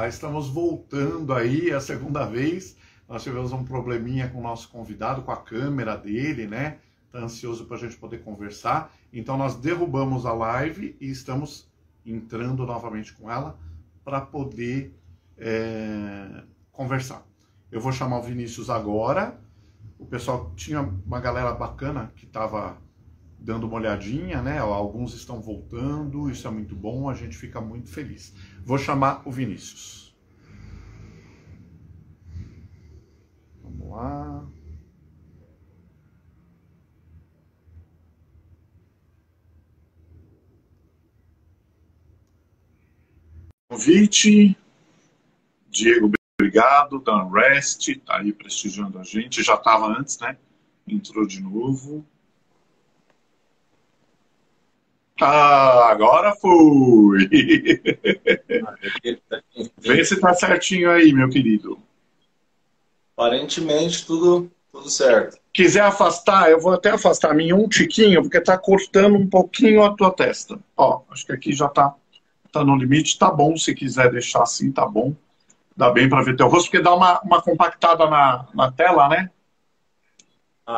Estamos voltando aí a segunda vez. Nós tivemos um probleminha com o nosso convidado, com a câmera dele, né? Tá ansioso para a gente poder conversar. Então nós derrubamos a live e estamos entrando novamente com ela para poder conversar. Eu vou chamar o Vinícius agora. O pessoal tinha uma galera bacana que estava dando uma olhadinha, né? Alguns estão voltando, isso é muito bom, a gente fica muito feliz. Vou chamar o Vinícius. Vamos lá. Convite. Diego, obrigado. Dan Rest, tá aí prestigiando a gente. Já estava antes, né? Entrou de novo. Agora foi! Vê se tá certinho aí, meu querido. Aparentemente tudo certo. Quiser afastar, eu vou até afastar a minha um tiquinho, porque tá cortando um pouquinho a tua testa. Ó, acho que aqui já tá no limite. Tá bom, se quiser deixar assim, tá bom. Dá bem para ver teu rosto, porque dá uma compactada na tela, né?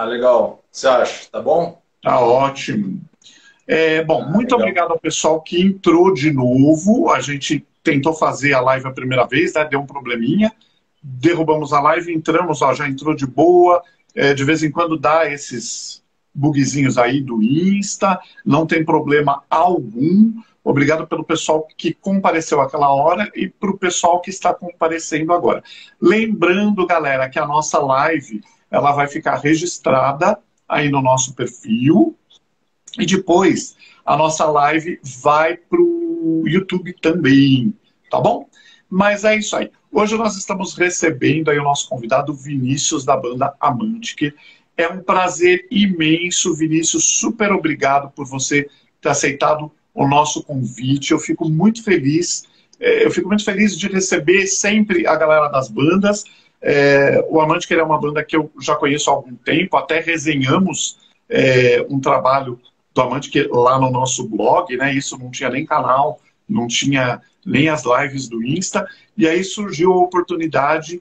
Legal. Você acha? Tá bom? Tá ótimo. Bom, muito legal. obrigado ao pessoal que entrou de novo. A gente tentou fazer a live a primeira vez, né? Deu um probleminha. Derrubamos a live, entramos, ó, já entrou de boa. De vez em quando dá esses bugzinhos aí do Insta. Não tem problema algum. Obrigado pelo pessoal que compareceu aquela hora e para o pessoal que está comparecendo agora. Lembrando, galera, que a nossa live ela vai ficar registrada aí no nosso perfil. E depois a nossa live vai para o YouTube também, tá bom? Mas é isso aí. Hoje nós estamos recebendo aí o nosso convidado Vinícius da banda Amantic. É um prazer imenso, Vinícius. Super obrigado por você ter aceitado o nosso convite. Eu fico muito feliz. Eu fico muito feliz de receber sempre a galera das bandas. O Amantic é uma banda que eu já conheço há algum tempo. Até resenhamos um trabalho do Amantic lá no nosso blog, né? Isso não tinha nem canal, não tinha nem as lives do Insta, e aí surgiu a oportunidade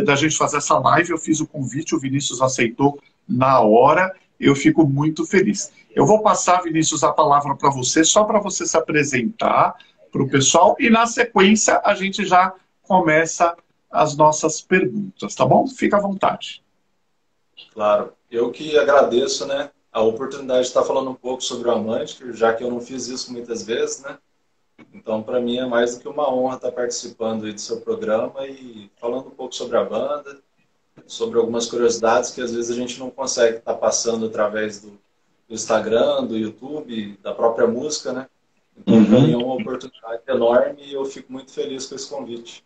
da gente fazer essa live. Eu fiz o convite, o Vinícius aceitou na hora, eu fico muito feliz. Eu vou passar, Vinícius, a palavra para você, só para você se apresentar para o pessoal, e na sequência a gente já começa as nossas perguntas, tá bom? Fica à vontade. Claro. Eu que agradeço, né, a oportunidade de estar falando um pouco sobre o Amantic, já que eu não fiz isso muitas vezes, né? Então, para mim é mais do que uma honra estar participando aí do seu programa e falando um pouco sobre a banda, sobre algumas curiosidades que às vezes a gente não consegue estar passando através do Instagram, do YouTube, da própria música, né? Então, para mim é uma oportunidade enorme e eu fico muito feliz com esse convite.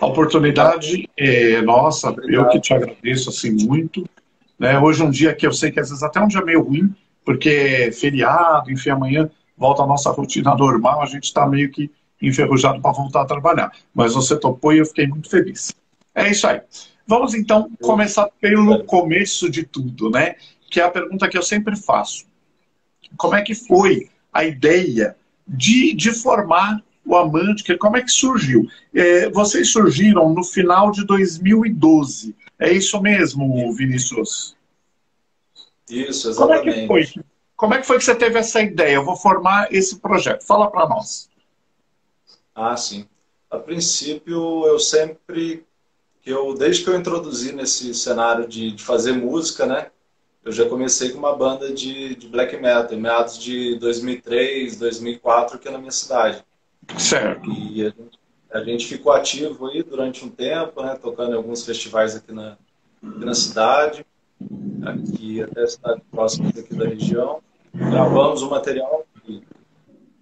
A oportunidade é nossa, Obrigado. eu que te agradeço assim muito. Né? Hoje é um dia que eu sei que às vezes até um dia meio ruim, porque é feriado, enfim, amanhã volta a nossa rotina normal, a gente está meio que enferrujado para voltar a trabalhar. Mas você topou e eu fiquei muito feliz. É isso aí. Vamos então começar pelo começo de tudo, né? Que é a pergunta que eu sempre faço. Como é que foi a ideia de formar o Amantic? Como é que surgiu? Vocês surgiram no final de 2012. É isso mesmo, Vinícius? Isso, exatamente. Como é que foi que você teve essa ideia? Eu vou formar esse projeto. Fala para nós. Sim. A princípio, desde que eu introduzi nesse cenário de fazer música, né? Eu já comecei com uma banda de black metal, em meados de 2003, 2004, aqui na minha cidade. Certo. E a gente ficou ativo aí durante um tempo, né? Tocando em alguns festivais aqui na cidade, aqui até cidades próximas aqui da região. Gravamos um material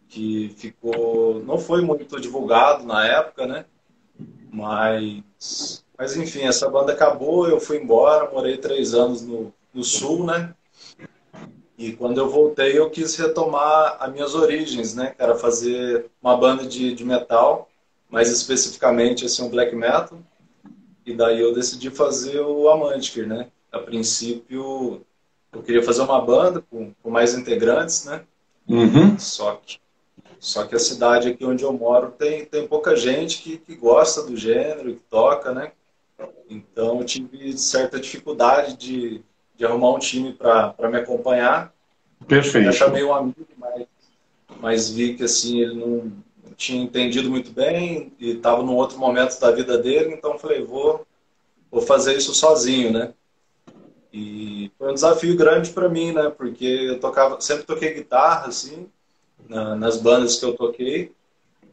que ficou, não foi muito divulgado na época, né? Mas enfim, essa banda acabou, eu fui embora, morei 3 anos no Sul, né? E quando eu voltei, eu quis retomar as minhas origens, né? Que era fazer uma banda de metal, mais especificamente assim, um black metal. E daí eu decidi fazer o Amantic, né? A princípio, eu queria fazer uma banda com mais integrantes, né? Uhum. Só que Só que a cidade aqui onde eu moro tem pouca gente que gosta do gênero, que toca, né? Então eu tive certa dificuldade de arrumar um time para me acompanhar. Já Perfeito. chamei um amigo, mas vi que assim, ele não tinha entendido muito bem e estava num outro momento da vida dele, então falei, vou fazer isso sozinho, né? E foi um desafio grande para mim, né? Porque eu sempre toquei guitarra, assim, nas bandas que eu toquei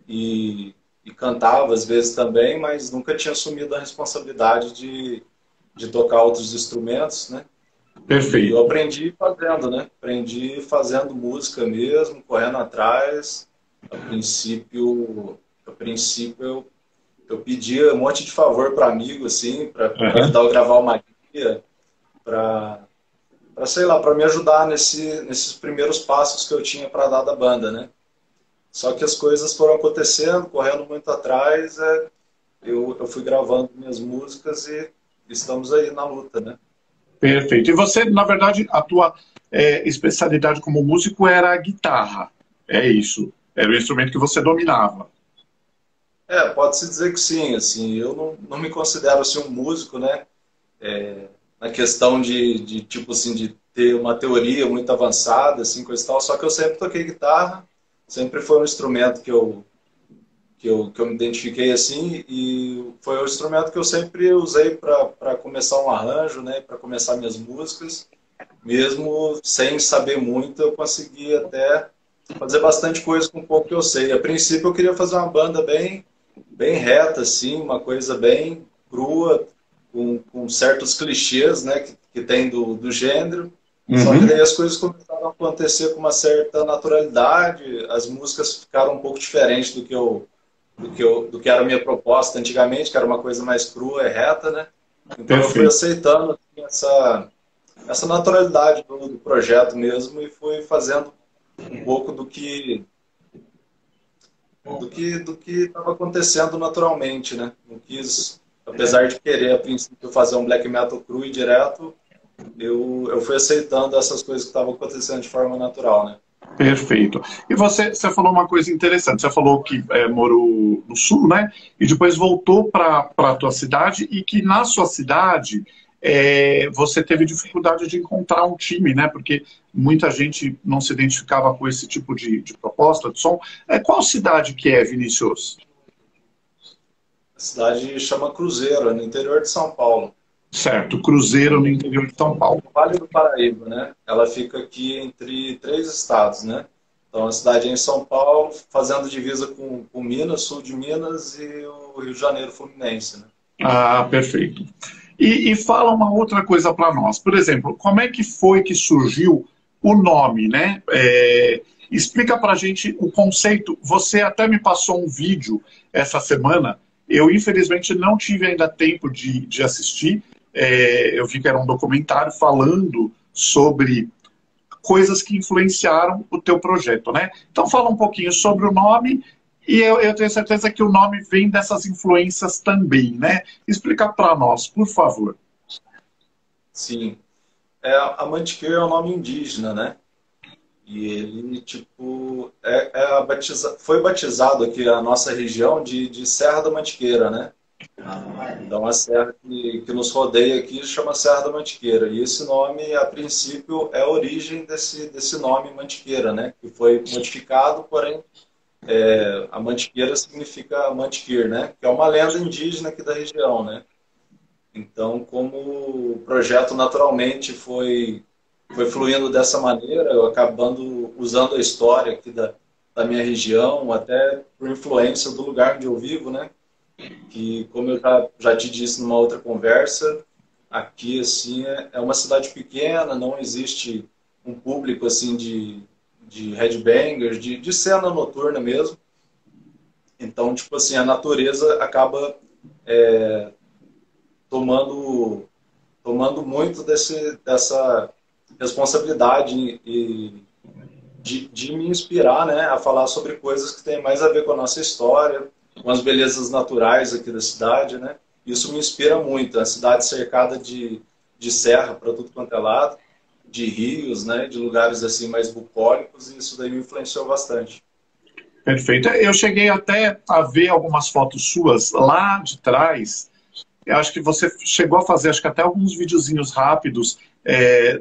e cantava às vezes também, mas nunca tinha assumido a responsabilidade de tocar outros instrumentos, né? E eu Perfeito. aprendi fazendo, né? Aprendi fazendo música mesmo, correndo atrás. Eu pedia um monte de favor para amigo, assim, para Aham. ajudar eu a gravar uma guia, para sei lá, para me ajudar nesses primeiros passos que eu tinha para dar da banda, né? Só que as coisas foram acontecendo, correndo muito atrás, eu fui gravando minhas músicas e estamos aí na luta, né? Perfeito. E você, na verdade, a tua especialidade como músico era a guitarra. É isso. Era o instrumento que você dominava. Pode-se dizer que sim, assim, eu não me considero assim, um músico, né? Na questão tipo assim, de ter uma teoria muito avançada, assim, coisa e tal, só que eu sempre toquei guitarra, sempre foi um instrumento que eu me identifiquei assim, e foi o instrumento que eu sempre usei para começar um arranjo, né? Para começar minhas músicas, mesmo sem saber muito, eu consegui até fazer bastante coisa com o pouco que eu sei. A princípio eu queria fazer uma banda bem reta, assim, uma coisa bem crua, com certos clichês, né, que tem do gênero. Só que Uhum. daí as coisas começaram a acontecer com uma certa naturalidade, as músicas ficaram um pouco diferentes do que era a minha proposta antigamente, que era uma coisa mais crua e reta, né? Então eu fui Perfeito. aceitando assim, essa naturalidade do projeto mesmo e fui fazendo um pouco do que estava acontecendo naturalmente, né? Não quis, apesar de querer a princípio fazer um black metal cru e direto, eu fui aceitando essas coisas que estavam acontecendo de forma natural, né? Perfeito. E você falou uma coisa interessante. Você falou que morou no sul, né? E depois voltou para a tua cidade e que na sua cidade você teve dificuldade de encontrar um time, né? Porque muita gente não se identificava com esse tipo de proposta de som. Qual cidade que é, Vinícius? A cidade chama Cruzeiro, é no interior de São Paulo. Certo, Cruzeiro no interior de São Paulo. No Vale do Paraíba, né? Ela fica aqui entre três estados, né? Então a cidade é em São Paulo, fazendo divisa com Minas, sul de Minas e o Rio de Janeiro Fluminense, né? Ah, perfeito. E fala uma outra coisa para nós. Por exemplo, como é que foi que surgiu o nome, né? Explica para a gente o conceito. Você até me passou um vídeo essa semana. Eu, infelizmente, não tive ainda tempo de assistir. Eu vi que era um documentário falando sobre coisas que influenciaram o teu projeto, né? Então fala um pouquinho sobre o nome e eu tenho certeza que o nome vem dessas influências também, né? Explica para nós, por favor. Sim. A Mantiqueira é um nome indígena, né? E ele, tipo, foi batizado aqui a nossa região de Serra da Mantiqueira, né? Então a serra que nos rodeia aqui chama Serra da Mantiqueira. E esse nome, a princípio, é a origem desse nome Mantiqueira, né? Que foi modificado, porém, a Mantiqueira significa Mantiqueir, né? Que é uma lenda indígena aqui da região, né? Então, como o projeto naturalmente foi fluindo dessa maneira, eu acabando usando a história aqui da minha região, até por influência do lugar onde eu vivo, né? Que, como eu já te disse numa outra conversa, aqui assim é uma cidade pequena, não existe um público assim de headbangers, de cena noturna mesmo. Então, tipo assim, a natureza acaba tomando muito dessa responsabilidade de me inspirar, né, a falar sobre coisas que têm mais a ver com a nossa história, com as belezas naturais aqui da cidade, né? Isso me inspira muito. A cidade cercada de serra para tudo quanto é lado, de rios, né, de lugares assim mais bucólicos, e isso daí me influenciou bastante. Perfeito. Eu cheguei até a ver algumas fotos suas lá de trás. Eu acho que você chegou a fazer, acho que até alguns videozinhos rápidos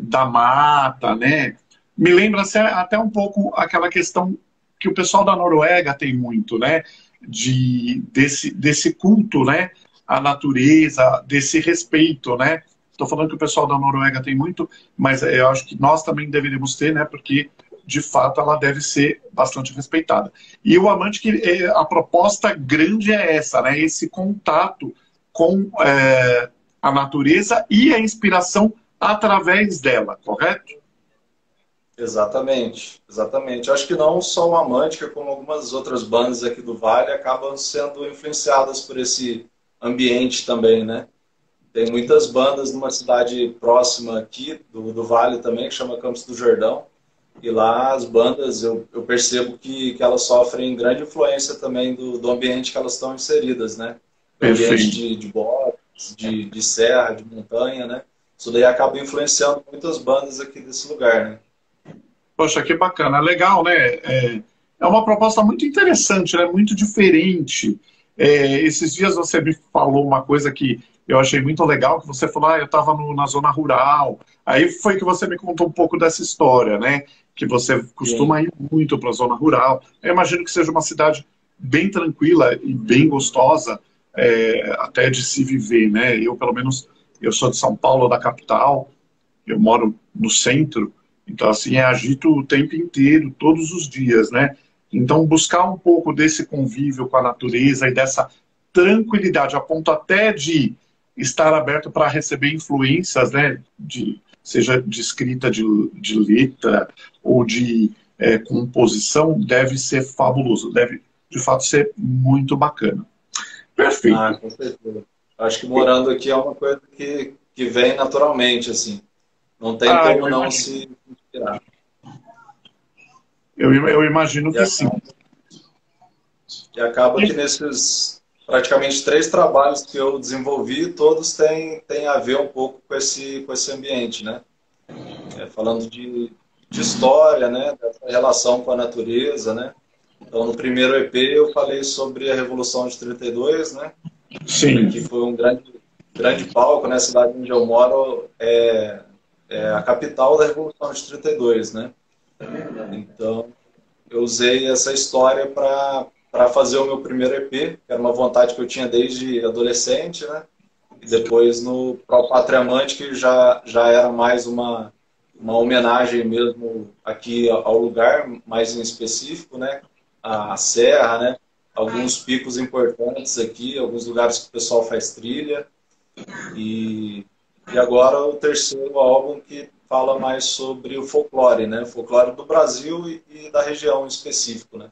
da mata, né? Me lembra assim, até um pouco aquela questão que o pessoal da Noruega tem muito, né? Desse culto, né? À natureza, desse respeito, né? Estou falando que o pessoal da Noruega tem muito, mas eu acho que nós também deveríamos ter, né? Porque de fato ela deve ser bastante respeitada. E o Amante, que a proposta grande é essa, né? Esse contato com a natureza e a inspiração através dela, correto? Exatamente, exatamente. Acho que não só o Amântica, como algumas outras bandas aqui do Vale acabam sendo influenciadas por esse ambiente também, né? Tem muitas bandas numa cidade próxima aqui do Vale também, que chama Campos do Jordão. E lá as bandas, eu percebo que elas sofrem grande influência também do ambiente que elas estão inseridas, né? Do ambiente Perfeito. de bosques, de serra, de montanha, né? Isso daí acaba influenciando muitas bandas aqui desse lugar, né? Poxa, que bacana, legal, né? É uma proposta muito interessante, né? Muito diferente. Esses dias você me falou uma coisa que eu achei muito legal, que você falou, eu estava na zona rural. Aí foi que você me contou um pouco dessa história, né? Que você Sim. costuma ir muito para a zona rural. Eu imagino que seja uma cidade bem tranquila e bem gostosa, até de se viver, né? Eu, pelo menos, eu sou de São Paulo, da capital, eu moro no centro, então assim, é agito o tempo inteiro, todos os dias, né? Então buscar um pouco desse convívio com a natureza e dessa tranquilidade, a ponto até de estar aberto para receber influências, né? Seja de escrita de letra ou de composição, deve ser fabuloso, deve de fato ser muito bacana. Ah, Perfeito. com certeza. Acho que morando aqui é uma coisa que vem naturalmente, assim. Não tem Ah, como eu não imagino. se inspirar. Eu imagino E que sim. acaba, e acaba que nesses praticamente 3 trabalhos que eu desenvolvi, todos têm a ver um pouco com esse ambiente, né? Falando de história, né? Dessa relação com a natureza, né? Então, no primeiro EP eu falei sobre a Revolução de 32, né? Sim, Que foi um grande palco, né? A cidade onde eu moro é a capital da Revolução de 32, né? Então, eu usei essa história para fazer o meu primeiro EP, que era uma vontade que eu tinha desde adolescente, né? E depois no Pro Pátria Amante, que já era mais uma homenagem mesmo aqui ao lugar, mais em específico, né? A serra, né? Alguns picos importantes aqui, alguns lugares que o pessoal faz trilha. E, e agora o terceiro álbum que fala mais sobre o folclore, né? Folclore do Brasil e da região em específico, né?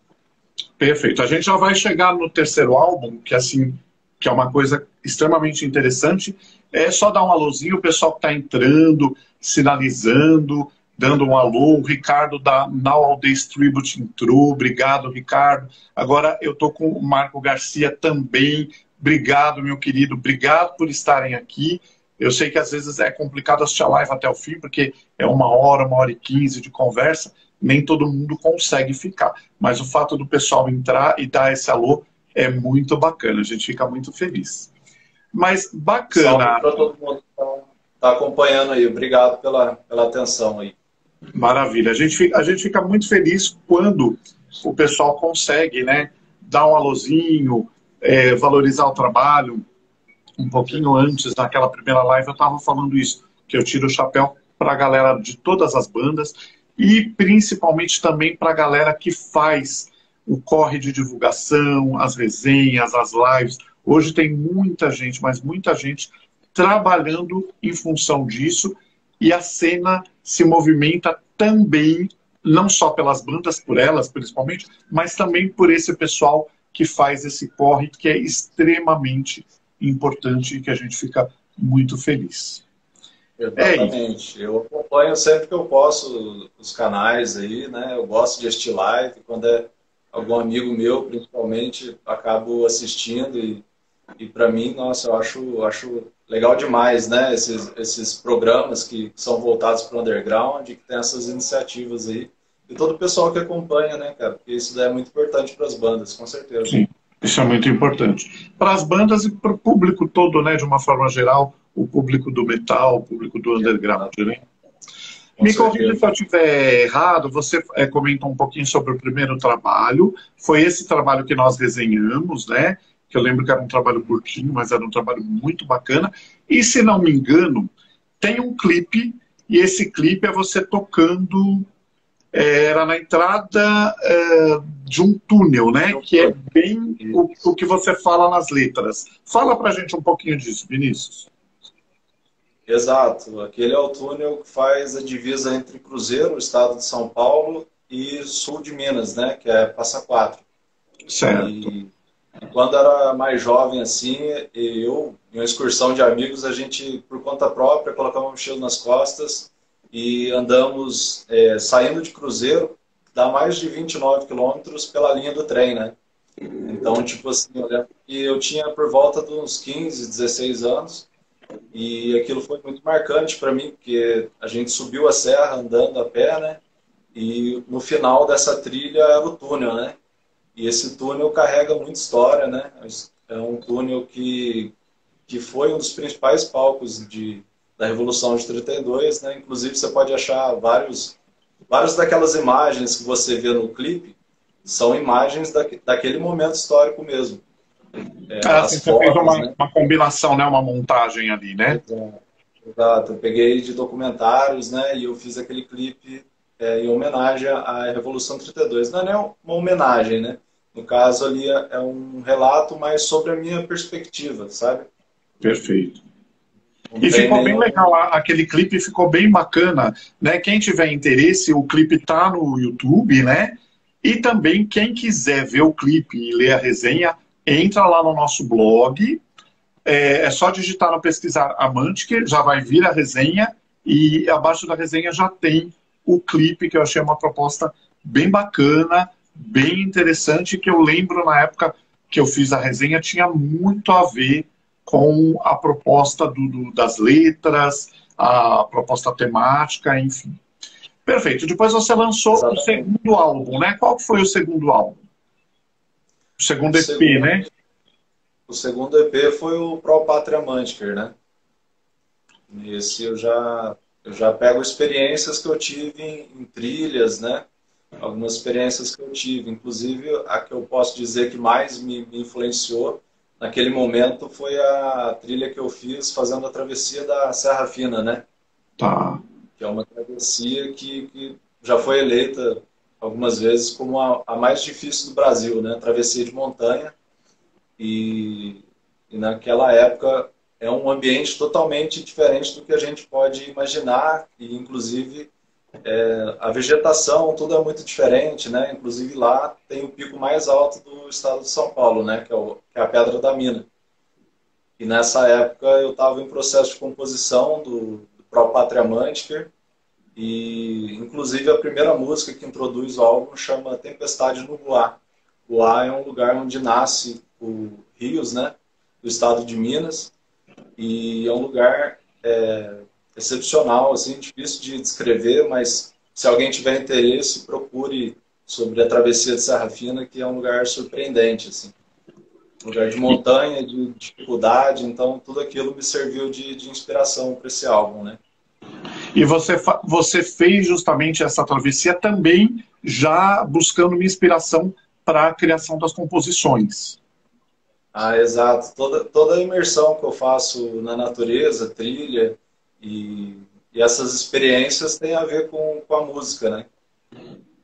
perfeito. A gente já vai chegar no terceiro álbum, que assim, que é uma coisa extremamente interessante. É só dar um alôzinho, o pessoal que está entrando, sinalizando, dando um alô. O Ricardo da Now All Days Tribute entrou. Obrigado, Ricardo. Agora eu estou com o Marco Garcia também. Obrigado, meu querido. Obrigado por estarem aqui. Eu sei que às vezes é complicado assistir a live até o fim, porque é 1 hora, 1 hora e 15 de conversa, nem todo mundo consegue ficar. Mas o fato do pessoal entrar e dar esse alô é muito bacana, a gente fica muito feliz. Mas Salve bacana, para todo mundo que está acompanhando aí. Obrigado pela atenção aí. maravilha. A gente fica muito feliz quando o pessoal consegue, né, dar um alôzinho, valorizar o trabalho. Um Com pouquinho certeza. antes daquela primeira live eu estava falando isso, que eu tiro o chapéu para a galera de todas as bandas e principalmente também para a galera que faz o corre de divulgação, as resenhas, as lives. Hoje tem muita gente, mas muita gente trabalhando em função disso e a cena se movimenta também, não só pelas bandas, por elas principalmente, mas também por esse pessoal que faz esse corre que é extremamente importante e que a gente fica muito feliz. É isso. Exatamente. Eu acompanho sempre que eu posso os canais aí, né? Eu gosto de assistir live. Quando é algum amigo meu, principalmente, acabo assistindo e para mim, nossa, eu acho legal demais, né? Esses programas que são voltados para o underground, que tem essas iniciativas aí. e todo o pessoal que acompanha, né, cara? Porque isso daí é muito importante para as bandas, com certeza. Sim, isso é muito importante. Para as bandas e para o público todo, né, de uma forma geral, o público do metal, o público do underground, né? Com Me corrija certeza. se eu estiver errado, você comentou um pouquinho sobre o primeiro trabalho, foi esse trabalho que nós resenhamos, né? Que eu lembro que era um trabalho curtinho, mas era um trabalho muito bacana. E se não me engano, tem um clipe, e esse clipe é você tocando, era na entrada de um túnel, né? Que é bem o que você fala nas letras. Fala pra gente um pouquinho disso, Vinícius. Exato. Aquele é o túnel que faz a divisa entre Cruzeiro, o estado de São Paulo, e sul de Minas, né? Que é Passa Quatro. Certo. E quando era mais jovem, assim, eu, em uma excursão de amigos, a gente, por conta própria, colocava uma mochila nas costas e andamos, saindo de Cruzeiro, dá mais de 29 quilômetros pela linha do trem, né? Então, tipo assim, eu lembro que eu tinha por volta de uns 15, 16 anos e aquilo foi muito marcante para mim, porque a gente subiu a serra andando a pé, né? E no final dessa trilha era o túnel, né? E esse túnel carrega muita história, né? É um túnel que foi um dos principais palcos da Revolução de 32, né? Inclusive você pode achar vários daquelas imagens que você vê no clipe, são imagens daquele momento histórico mesmo. Assim, As você fez fotos, né? uma combinação, né? Uma montagem ali, né? Exato. Exato. Eu peguei de documentários, né? E eu fiz aquele clipe em homenagem à Revolução 32. Não é nem uma homenagem, né? No caso ali é um relato mais sobre a minha perspectiva, sabe? Perfeito. Não E tem ficou bem nenhum... legal, aquele clipe ficou bem bacana, né? Quem tiver interesse, o clipe tá no YouTube, né? E também quem quiser ver o clipe e ler a resenha, entra lá no nosso blog. É só digitar no pesquisar Amantic, já vai vir a resenha e abaixo da resenha já tem o clipe, que eu achei uma proposta bem bacana, bem interessante, que eu lembro na época que eu fiz a resenha tinha muito a ver com a proposta das letras, a proposta temática, enfim. Perfeito. Depois você lançou o Exatamente. segundo álbum, né? Qual foi o segundo álbum? O O segundo EP, segundo, né? o segundo EP foi o Pro Pátria Mantiquer, né? Esse eu já pego experiências que eu tive em trilhas, né? Algumas experiências que eu tive. Inclusive, a que eu posso dizer que mais me influenciou naquele momento foi a trilha que eu fiz fazendo a travessia da Serra Fina, né? Tá. Que é uma travessia que já foi eleita algumas vezes como a mais difícil do Brasil, né? Travessia de montanha. E naquela época é um ambiente totalmente diferente do que a gente pode imaginar, e inclusive a vegetação, tudo é muito diferente, né? Inclusive lá tem o pico mais alto do estado de São Paulo, né? Que é a Pedra da Mina. E nessa época eu estava em processo de composição do Pro Pátria Mantiquer, e inclusive a primeira música que introduz o álbum chama Tempestade no Ruá. Ruá é um lugar onde nasce o rios, né? Do estado de Minas, e é um lugar excepcional, assim, difícil de descrever, mas se alguém tiver interesse, procure sobre a travessia de Serra Fina, que é um lugar surpreendente, assim. Um lugar de montanha, de dificuldade, então tudo aquilo me serviu de inspiração para esse álbum, né? E você fez justamente essa travessia também já buscando uma inspiração para a criação das composições. Ah, exato. Toda a imersão que eu faço na natureza, trilha, e essas experiências têm a ver com a música, né?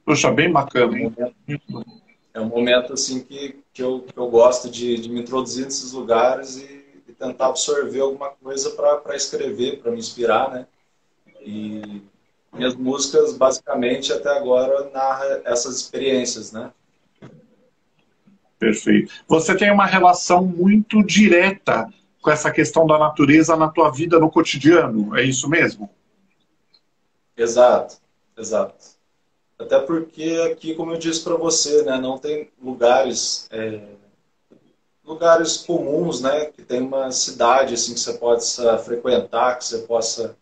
Puxa, bem É bacana, um hein? momento, é um momento assim, que eu gosto de me introduzir nesses lugares e tentar absorver alguma coisa para escrever, para me inspirar, né? E minhas músicas, basicamente, até agora, narram essas experiências, né? Perfeito. Você tem uma relação muito direta com essa questão da natureza na tua vida no cotidiano, é isso mesmo? Exato, exato. Até porque aqui, como eu disse para você, né, não tem lugares comuns, né, que tem uma cidade assim que você possa frequentar, que você possa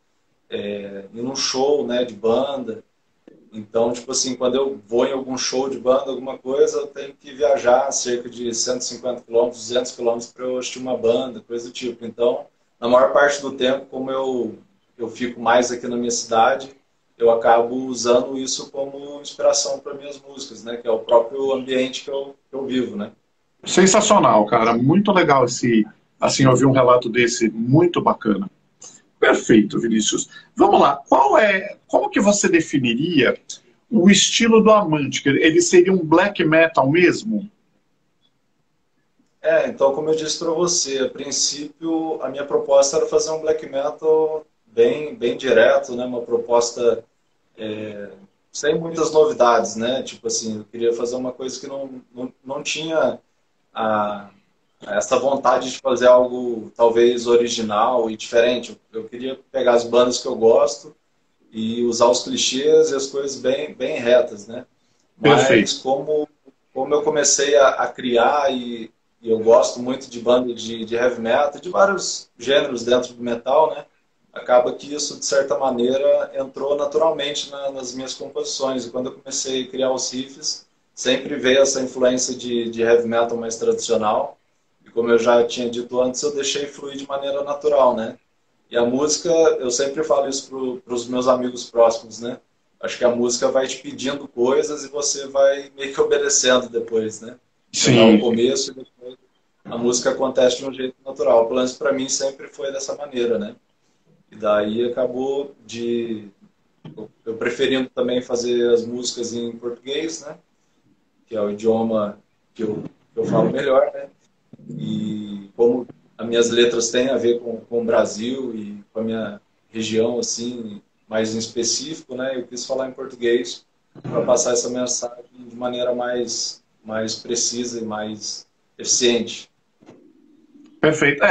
ir num show, né, de banda. Então, tipo assim, quando eu vou em algum show de banda, alguma coisa, eu tenho que viajar cerca de 150 quilômetros, 200 quilômetros para eu assistir uma banda, coisa do tipo. Então, na maior parte do tempo, como eu fico mais aqui na minha cidade, eu acabo usando isso como inspiração para minhas músicas, né? Que é o próprio ambiente que eu vivo, né? Sensacional, cara. Muito legal assim, ouvir um relato desse, muito bacana. Perfeito, Vinícius. Vamos lá. Como que você definiria o estilo do Amantic? Ele seria um black metal mesmo? Então, como eu disse para você, a princípio, a minha proposta era fazer um black metal bem direto, né? Uma proposta sem muitas novidades, né? Tipo assim, eu queria fazer uma coisa que não tinha a, essa vontade de fazer algo talvez original e diferente. Eu queria pegar as bandas que eu gosto e usar os clichês e as coisas bem retas, né? Mas Perfeito. como eu comecei a criar e eu gosto muito de banda de heavy metal, de vários gêneros dentro do metal, né? Acaba que isso, de certa maneira, entrou naturalmente nas minhas composições. E quando eu comecei a criar os riffs, sempre veio essa influência de heavy metal mais tradicional. E como eu já tinha dito antes, eu deixei fluir de maneira natural, né? E a música, eu sempre falo isso para os meus amigos próximos, né? Acho que a música vai te pedindo coisas e você vai meio que obedecendo depois, né? Você dá o Sim, começo e depois a música acontece de um jeito natural. Pelo menos para mim sempre foi dessa maneira, né? E daí acabou eu preferindo também fazer as músicas em português, né? Que é o idioma que eu falo melhor, né? E como as minhas letras têm a ver com o Brasil e com a minha região, assim, mais em específico, né? Eu quis falar em português para passar essa mensagem de maneira mais precisa e mais eficiente. perfeito.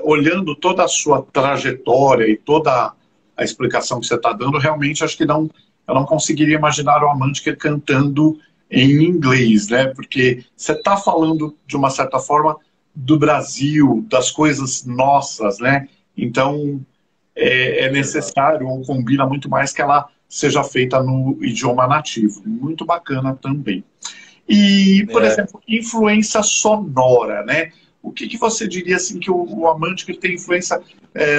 Olhando toda a sua trajetória e toda a explicação que você está dando, realmente acho que eu não conseguiria imaginar o Amantic cantando em inglês, né? Porque você está falando, de uma certa forma, do Brasil, das coisas nossas, né? Então, é Exato. necessário, ou combina muito mais que ela seja feita no idioma nativo. Muito bacana também. E, por É, exemplo, influência sonora, né? O que você diria assim que o Amantic tem influência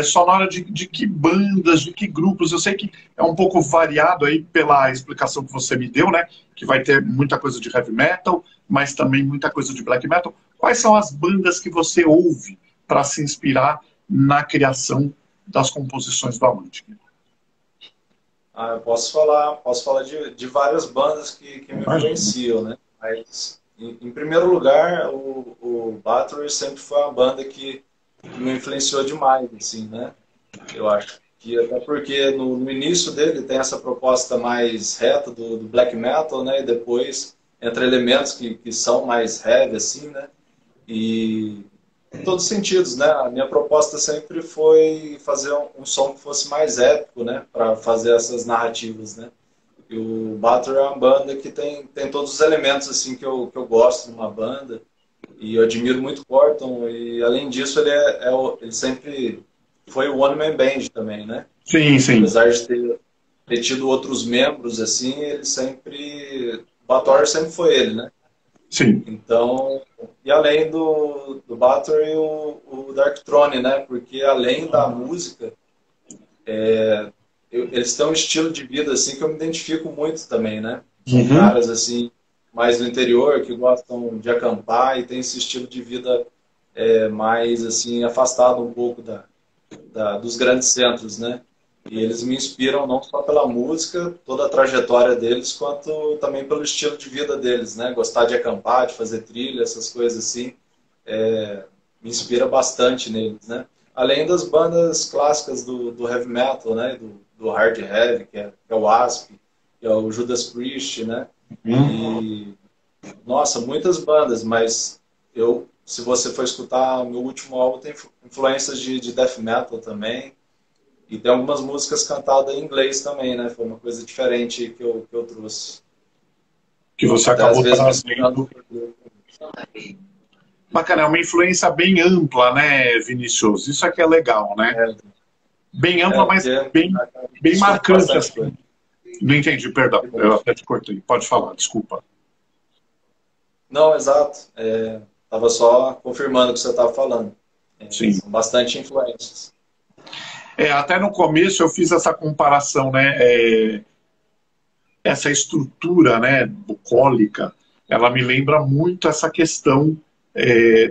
sonora de que bandas, de que grupos? Eu sei que é um pouco variado aí pela explicação que você me deu, né? Que vai ter muita coisa de heavy metal, mas também muita coisa de black metal. Quais são as bandas que você ouve para se inspirar na criação das composições do Amantic? eu posso falar de várias bandas que me Imagina. influenciam, né? Mas, em primeiro lugar, o Bathory sempre foi uma banda que me influenciou demais, assim, né? Eu acho que até porque no início dele tem essa proposta mais reta do black metal, né? E depois entra elementos que são mais heavy, assim, né? E em todos os sentidos, né? A minha proposta sempre foi fazer um som que fosse mais épico, né? Para fazer essas narrativas, né? E o Bathory é uma banda que tem todos os elementos assim que eu gosto de uma banda e eu admiro muito o Corton e além disso ele sempre foi o one man band também, né? Sim, sim, Apesar de ter tido outros membros assim, o Bathory sempre foi ele, né? sim. Então, e além do Bathory, o Dark Throne, né? Porque além da música, eles têm um estilo de vida assim que eu me identifico muito também, né? São Uhum. caras assim mais do interior que gostam de acampar e tem esse estilo de vida mais assim afastado um pouco dos grandes centros, né? E eles me inspiram não só pela música, toda a trajetória deles, quanto também pelo estilo de vida deles, né? Gostar de acampar, de fazer trilha, essas coisas assim, me inspira bastante neles, né? Além das bandas clássicas do heavy metal, né? Do hard heavy, que é o Asp, que é o Judas Priest, né? Uhum. E, nossa, muitas bandas, mas se você for escutar o meu último álbum, tem influências de death metal também. E tem algumas músicas cantadas em inglês também, né? Foi uma coisa diferente que eu trouxe. Que você Até às acabou vezes misturando trazendo. o português. Bacana, é uma influência bem ampla, né, Vinícius? Isso aqui é legal, né? É, Bem ampla, mas porque bem mistura marcante, bastante assim. coisa. Não entendi, perdão. Eu até te cortei. Pode falar, desculpa. Não, exato. Estava só confirmando o que você estava falando. Sim. São bastante influências. Até no começo eu fiz essa comparação, né? Essa estrutura, né, bucólica, ela me lembra muito essa questão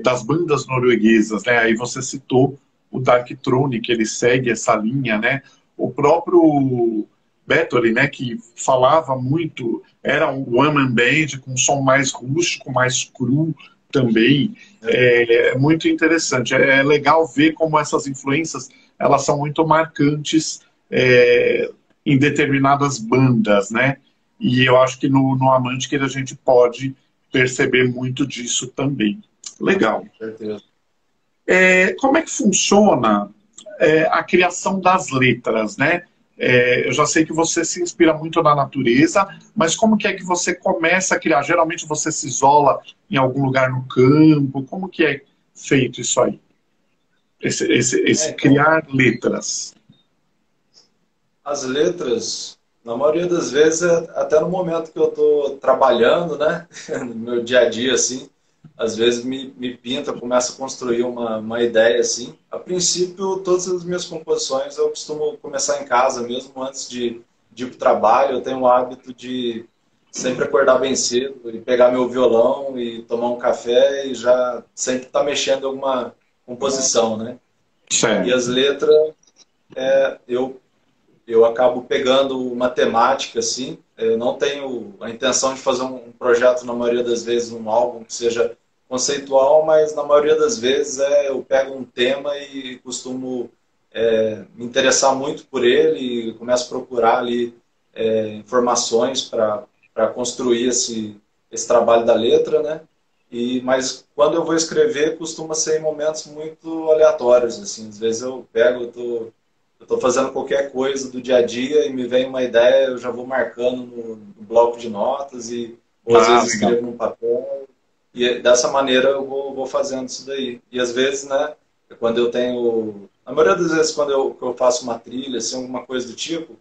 das bandas norueguesas, né? Aí você citou o Dark Throne, que ele segue essa linha, né? O próprio Bathory, né, que falava muito, era um one man band com um som mais rústico, mais cru também. É muito interessante. É legal ver como essas influências elas são muito marcantes em determinadas bandas, né? E eu acho que no Amantic a gente pode perceber muito disso também. Legal. Com certeza. Como é que funciona a criação das letras, né? Eu já sei que você se inspira muito na natureza, mas como que é que você começa a criar? Geralmente você se isola em algum lugar no campo? Como que é feito isso aí? Esse criar letras. As letras, na maioria das vezes, até no momento que eu estou trabalhando, né, no meu dia a dia, assim, às vezes me pinta, começa a construir uma ideia, assim. A princípio, todas as minhas composições eu costumo começar em casa, mesmo antes de ir para o trabalho. Eu tenho o hábito de sempre acordar bem cedo e pegar meu violão e tomar um café e já sempre estar mexendo em alguma composição, né? Certo. E as letras, eu acabo pegando uma temática, assim. Eu não tenho a intenção de fazer um projeto, na maioria das vezes, um álbum que seja conceitual, mas na maioria das vezes eu pego um tema e costumo me interessar muito por ele e começo a procurar ali informações para construir esse trabalho da letra, né? Mas quando eu vou escrever, costuma ser em momentos muito aleatórios, assim. Às vezes eu pego, eu estou fazendo qualquer coisa do dia a dia e me vem uma ideia, eu já vou marcando no bloco de notas ou às vezes legal. escrevo num papel. E dessa maneira eu vou fazendo isso daí. E às vezes, né, quando eu tenho... Na maioria das vezes, quando eu faço uma trilha, assim, alguma coisa do tipo,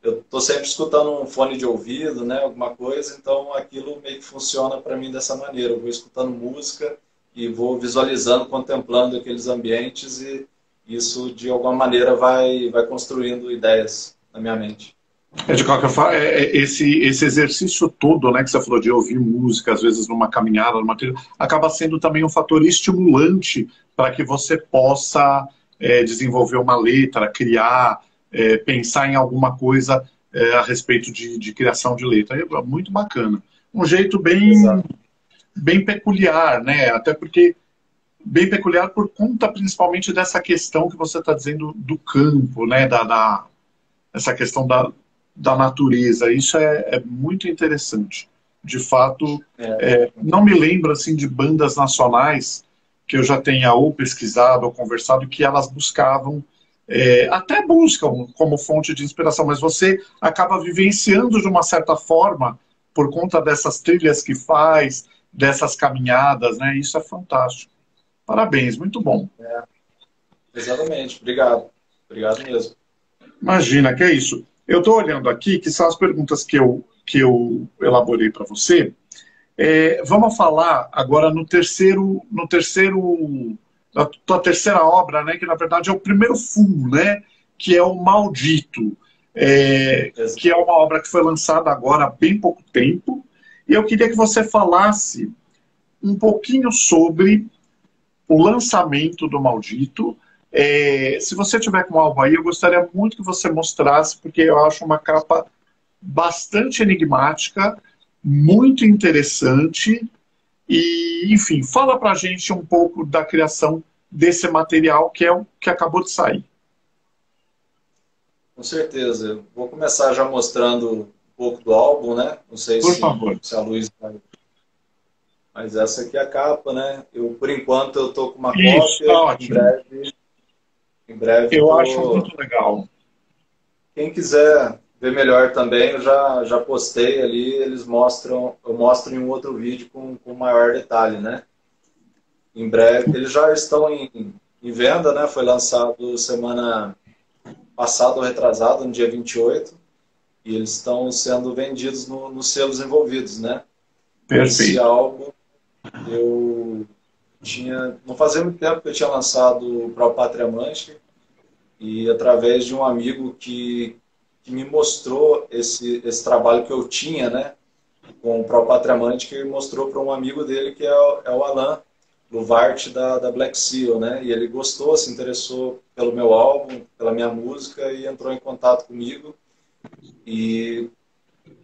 eu estou sempre escutando um fone de ouvido, né, alguma coisa, então aquilo meio que funciona para mim dessa maneira. Eu vou escutando música e vou visualizando, contemplando aqueles ambientes e isso, de alguma maneira, vai construindo ideias na minha mente. De qualquer forma, esse exercício todo, né, que você falou de ouvir música, às vezes numa caminhada, numa trilha, acaba sendo também um fator estimulante para que você possa desenvolver uma letra, criar, pensar em alguma coisa a respeito de criação de letra. É muito bacana. Um jeito bem peculiar, né? Até porque bem peculiar por conta principalmente dessa questão que você está dizendo do campo, né? Essa questão da natureza. Isso é muito interessante. De fato, não me lembro assim, de bandas nacionais que eu já tenha ou pesquisado ou conversado que elas buscavam, até buscam como fonte de inspiração, mas você acaba vivenciando de uma certa forma por conta dessas trilhas que faz, dessas caminhadas, né? Isso é fantástico. Parabéns, muito bom. Exatamente, obrigado. Obrigado mesmo. Imagina, que é isso. Eu estou olhando aqui, que são as perguntas que eu elaborei para você. Vamos falar agora na tua terceira obra, né, que na verdade é o primeiro full, né, que é o Maldito, que é uma obra que foi lançada agora há bem pouco tempo. E eu queria que você falasse um pouquinho sobre o lançamento do Maldito. Se você tiver com algo aí, eu gostaria muito que você mostrasse, porque eu acho uma capa bastante enigmática, muito interessante. E, enfim, fala pra gente um pouco da criação desse material que é o que acabou de sair. Com certeza. Eu vou começar já mostrando um pouco do álbum, né? Não sei Por favor. se a luz vai... Mas essa aqui é a capa, né? Por enquanto, eu tô com uma Isso, cópia. tá ótimo. Em breve eu acho muito legal. Quem quiser ver melhor também, eu já postei ali, eu mostro em um outro vídeo com maior detalhe, né? Em breve, eles já estão em venda, né? Foi lançado semana passada ou retrasada, no dia 28. e eles estão sendo vendidos nos selos envolvidos, né? Esse Perfeito. álbum eu tinha, não fazia muito tempo que eu tinha lançado o Pro Pátria Amante, e através de um amigo que me mostrou esse trabalho que eu tinha, né, com o Pro Pátria Amante, que mostrou para um amigo dele que é o Alan Luvart da Black Seal, né? E ele gostou, se interessou pelo meu álbum, pela minha música e entrou em contato comigo e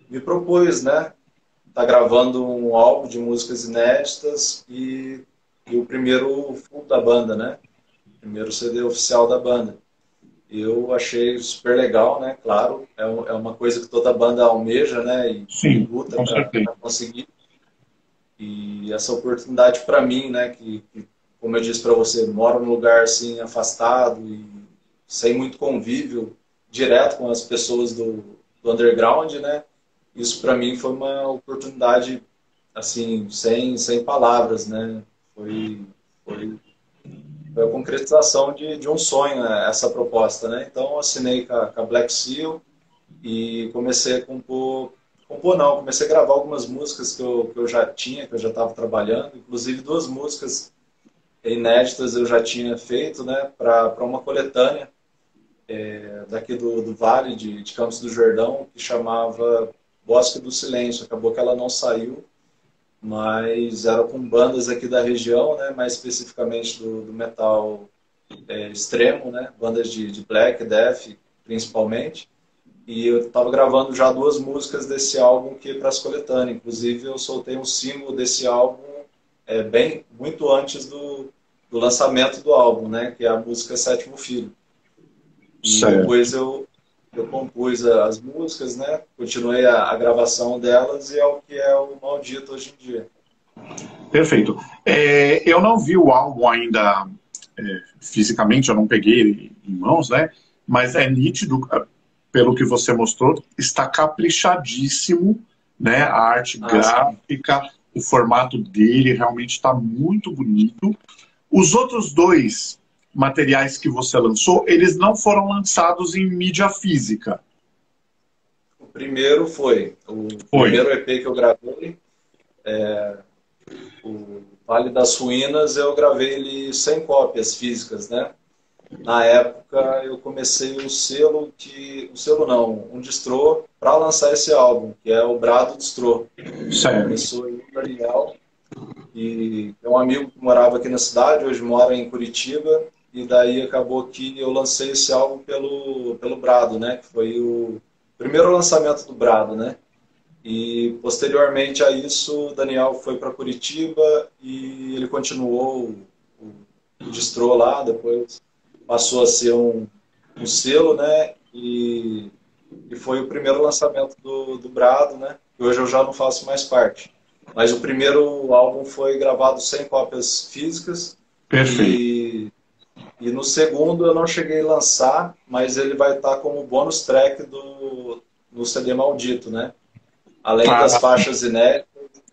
me propôs, né? Tá gravando um álbum de músicas inéditas e o primeiro full da banda, né? O primeiro CD oficial da banda. Eu achei super legal, né? Claro, é uma coisa que toda banda almeja, né? E Sim, luta com para certeza. conseguir. E essa oportunidade para mim, né? Como eu disse para você, moro num lugar assim afastado e sem muito convívio direto com as pessoas do underground, né? Isso para mim foi uma oportunidade assim sem palavras, né? Foi, foi foi a concretização de um sonho, né, essa proposta, né? Então, eu assinei com a Black Seal e comecei a compor não, comecei a gravar algumas músicas que eu já tinha, que eu já estava trabalhando, inclusive duas músicas inéditas eu já tinha feito, né, para uma coletânea daqui do Vale de Campos do Jordão, que chamava Bosque do Silêncio. Acabou que ela não saiu, mas era com bandas aqui da região, né, mais especificamente do metal extremo, né? Bandas de black, death, principalmente. E eu estava gravando já duas músicas desse álbum que para as coletâneas. Inclusive, eu soltei um single desse álbum bem muito antes do lançamento do álbum, né? Que é a música Sétimo Filho. E Certo. depois eu compus as músicas, né? Continuei a gravação delas e é o que é o Maldito hoje em dia. Perfeito. Eu não vi o álbum ainda fisicamente, eu não peguei ele em mãos, né? Mas é nítido, pelo que você mostrou, está caprichadíssimo, né? A arte Ah, sim. gráfica, o formato dele realmente está muito bonito. Os outros dois materiais que você lançou, eles não foram lançados em mídia física. O primeiro foi o Foi. primeiro EP que eu gravei, o Vale das Ruínas, eu gravei ele sem cópias físicas, né? Na época eu comecei um selo não, um distrô para lançar esse álbum, que é o Brado Distrô. Certo. Começou aí o Daniel, e é um amigo que morava aqui na cidade, hoje mora em Curitiba, e daí acabou que eu lancei esse álbum pelo Brado, né? Que foi o primeiro lançamento do Brado, né? E posteriormente a isso, o Daniel foi para Curitiba e ele continuou o Distrô lá, depois passou a ser um selo, né? E foi o primeiro lançamento do Brado, né? E hoje eu já não faço mais parte. Mas o primeiro álbum foi gravado sem cópias físicas Perfeito. e, e no segundo eu não cheguei a lançar, mas ele vai estar como bônus track no CD Maldito, né? Além Ah, das faixas inéditas,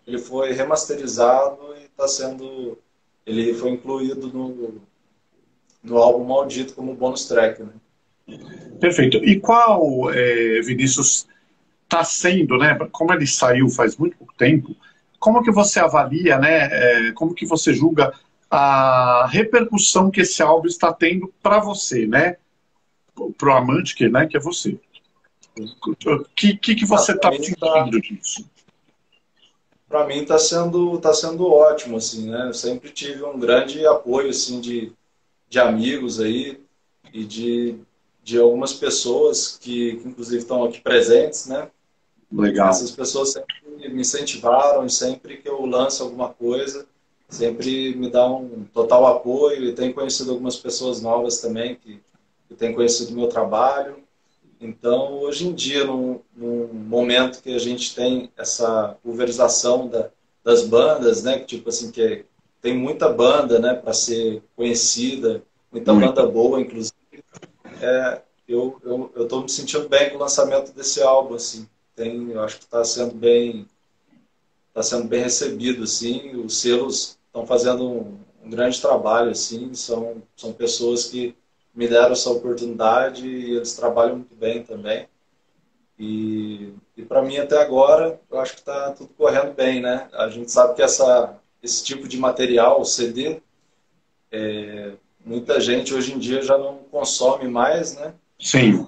ele foi remasterizado e está sendo. Ele foi incluído no álbum Maldito como bônus track, né? perfeito. E qual, Vinícius, está sendo, né? Como ele saiu faz muito pouco tempo, como que você avalia, né? Como que você julga a repercussão que esse álbum está tendo para você, né? Para o amante que é você. O que você Para está mim tá, sentindo disso? para mim tá sendo ótimo, assim, né? Eu sempre tive um grande apoio, assim, de amigos aí e de algumas pessoas que inclusive estão aqui presentes, né? Legal. Essas pessoas sempre me incentivaram e sempre que eu lanço alguma coisa, sempre me dão um total apoio e tenho conhecido algumas pessoas novas também que têm conhecido o meu trabalho. Então, hoje em dia, num momento que a gente tem essa pulverização das bandas, né, que tipo assim, tem muita banda, né, para ser conhecida, muita banda Muito. boa, inclusive, eu estou me sentindo bem com o lançamento desse álbum, assim. Eu acho que está sendo bem recebido, assim. Os selos estão fazendo um grande trabalho, assim. São pessoas que me deram essa oportunidade e eles trabalham muito bem também. E para mim, até agora, eu acho que está tudo correndo bem, né? A gente sabe que esse tipo de material, o CD, muita gente hoje em dia já não consome mais, né? Sim.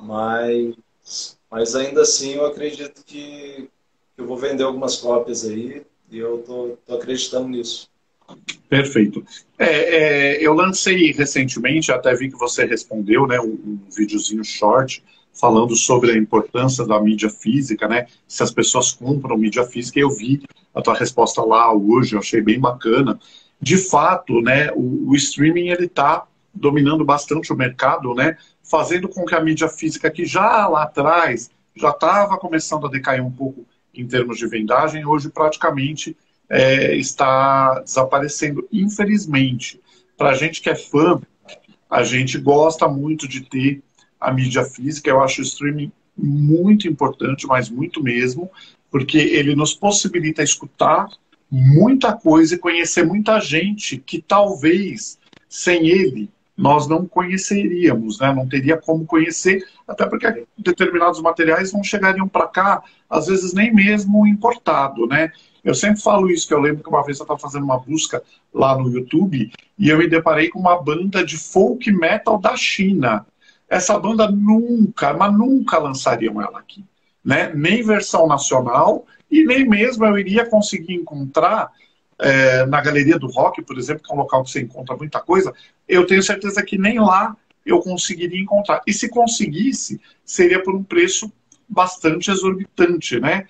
Mas ainda assim eu acredito que eu vou vender algumas cópias aí e eu tô acreditando nisso. Perfeito. Eu lancei recentemente, até vi que você respondeu, né, um videozinho short falando sobre a importância da mídia física, né? Se as pessoas compram mídia física, eu vi a tua resposta lá hoje, eu achei bem bacana. De fato, né, o streaming ele está dominando bastante o mercado, né? Fazendo com que a mídia física que já lá atrás já estava começando a decair um pouco em termos de vendagem, hoje praticamente está desaparecendo, infelizmente. Para a gente que é fã, a gente gosta muito de ter a mídia física. Eu acho o streaming muito importante, mas muito mesmo, porque ele nos possibilita escutar muita coisa e conhecer muita gente que talvez sem ele nós não conheceríamos, né? Não teria como conhecer, até porque determinados materiais não chegariam para cá, às vezes nem mesmo importado, né? Eu sempre falo isso, que eu lembro que uma vez eu estava fazendo uma busca lá no YouTube e eu me deparei com uma banda de folk metal da China. Essa banda nunca, mas nunca lançariam ela aqui, né? Nem versão nacional e nem mesmo eu iria conseguir encontrar na Galeria do Rock, por exemplo, que é um local que você encontra muita coisa. Eu tenho certeza que nem lá eu conseguiria encontrar. E se conseguisse, seria por um preço bastante exorbitante, né?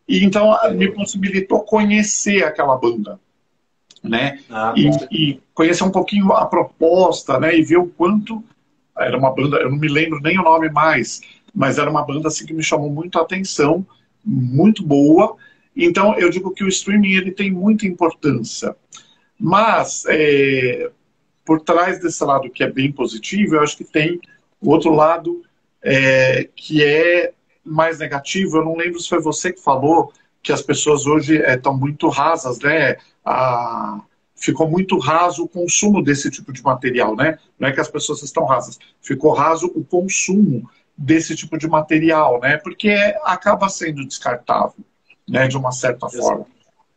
E então me possibilitou conhecer aquela banda, né? E conhecer um pouquinho a proposta, né? E ver o quanto era uma banda, eu não me lembro nem o nome mais, mas era uma banda assim que me chamou muito a atenção, muito boa. Então eu digo que o streaming ele tem muita importância, mas por trás desse lado que é bem positivo, eu acho que tem o outro lado que é mais negativo. Eu não lembro se foi você que falou que as pessoas hoje estão muito rasas, né? Ficou muito raso o consumo desse tipo de material, né? Não é que as pessoas estão rasas, ficou raso o consumo desse tipo de material, né? Porque acaba sendo descartável, né? De uma certa forma.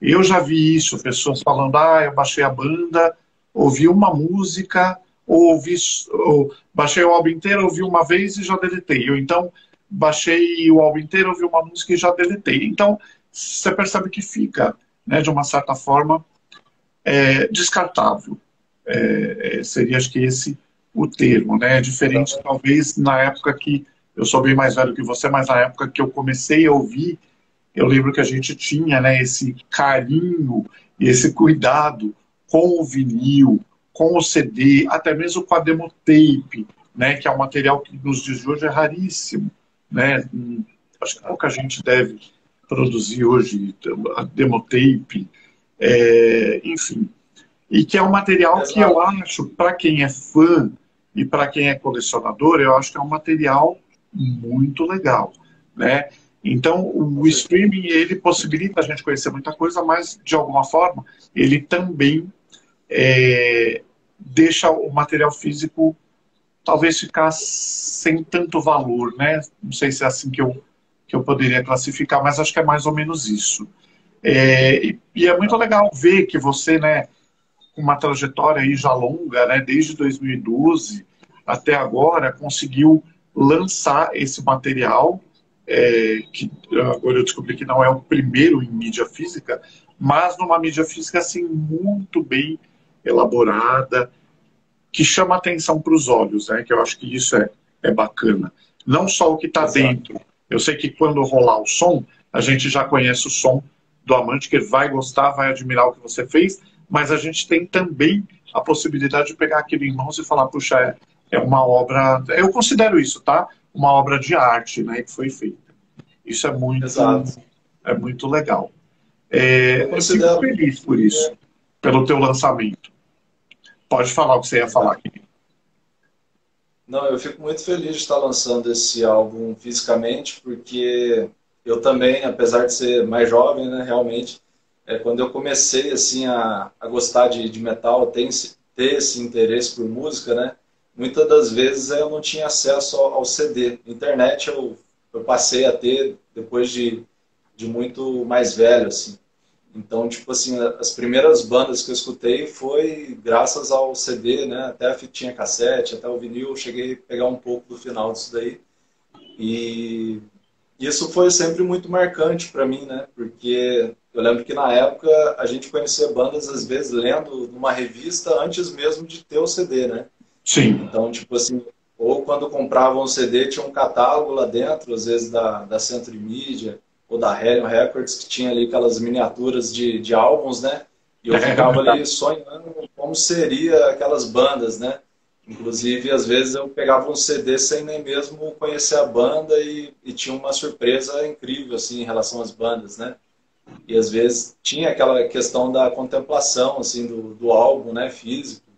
Eu já vi isso, pessoas falando, eu baixei a banda, ouvi uma música, ou baixei o álbum inteiro, ouvi uma vez e já deletei. Ou então, baixei o álbum inteiro, ouvi uma música e já deletei. Então, você percebe que fica, né, de uma certa forma, descartável. Seria, acho que esse o termo, né? Diferente, talvez, na época que eu sou bem mais velho que você, mas na época que eu comecei a ouvir, eu lembro que a gente tinha, né, esse carinho e esse cuidado com o vinil, com o CD, até mesmo com a demotape, né, que é um material que nos dias de hoje é raríssimo, né? Acho que pouca gente deve produzir hoje a demotape, enfim. E que é um material que eu acho, para quem é fã e para quem é colecionador, eu acho que é um material muito legal, né? Então, o streaming, ele possibilita a gente conhecer muita coisa, mas, de alguma forma, ele também deixa o material físico talvez ficar sem tanto valor, né? Não sei se é assim que eu poderia classificar, mas acho que é mais ou menos isso. E é muito legal ver que você, né, com uma trajetória aí já longa, né, desde 2012 até agora, conseguiu lançar esse material, que agora eu descobri que não é o primeiro em mídia física, mas numa mídia física assim muito bem elaborada, que chama atenção para os olhos, né, que eu acho que isso é bacana. Não só o que está dentro. Eu sei que quando rolar o som, a gente já conhece o som do amante, que ele vai gostar, vai admirar o que você fez, mas a gente tem também a possibilidade de pegar aquilo em mãos e falar, puxa, é uma obra, eu considero isso, tá? Uma obra de arte, né, que foi feita. Isso é muito legal. Eu fico feliz por isso, pelo teu lançamento. Pode falar o que você ia falar aqui. Não, eu fico muito feliz de estar lançando esse álbum fisicamente, porque eu também, apesar de ser mais jovem, né, realmente, quando eu comecei assim a gostar de metal, ter esse interesse por música, né, muitas das vezes eu não tinha acesso ao CD. Internet eu eu passei a ter depois de muito mais velho, assim. Então, tipo assim, as primeiras bandas que eu escutei foi graças ao CD, né? Até a fitinha cassete, até o vinil, eu cheguei a pegar um pouco do final disso daí. E isso foi sempre muito marcante para mim, né? Porque eu lembro que na época a gente conhecia bandas, às vezes, lendo numa revista antes mesmo de ter o CD, né? Sim. Então, tipo assim, ou quando comprava um CD, tinha um catálogo lá dentro, às vezes da Century Media ou da Hellion Records, que tinha ali aquelas miniaturas de álbuns, né? E eu É ficava verdade. ali sonhando como seria aquelas bandas, né? Inclusive, às vezes eu pegava um CD sem nem mesmo conhecer a banda e tinha uma surpresa incrível, assim, em relação às bandas, né? E às vezes tinha aquela questão da contemplação, assim, do álbum, né, físico.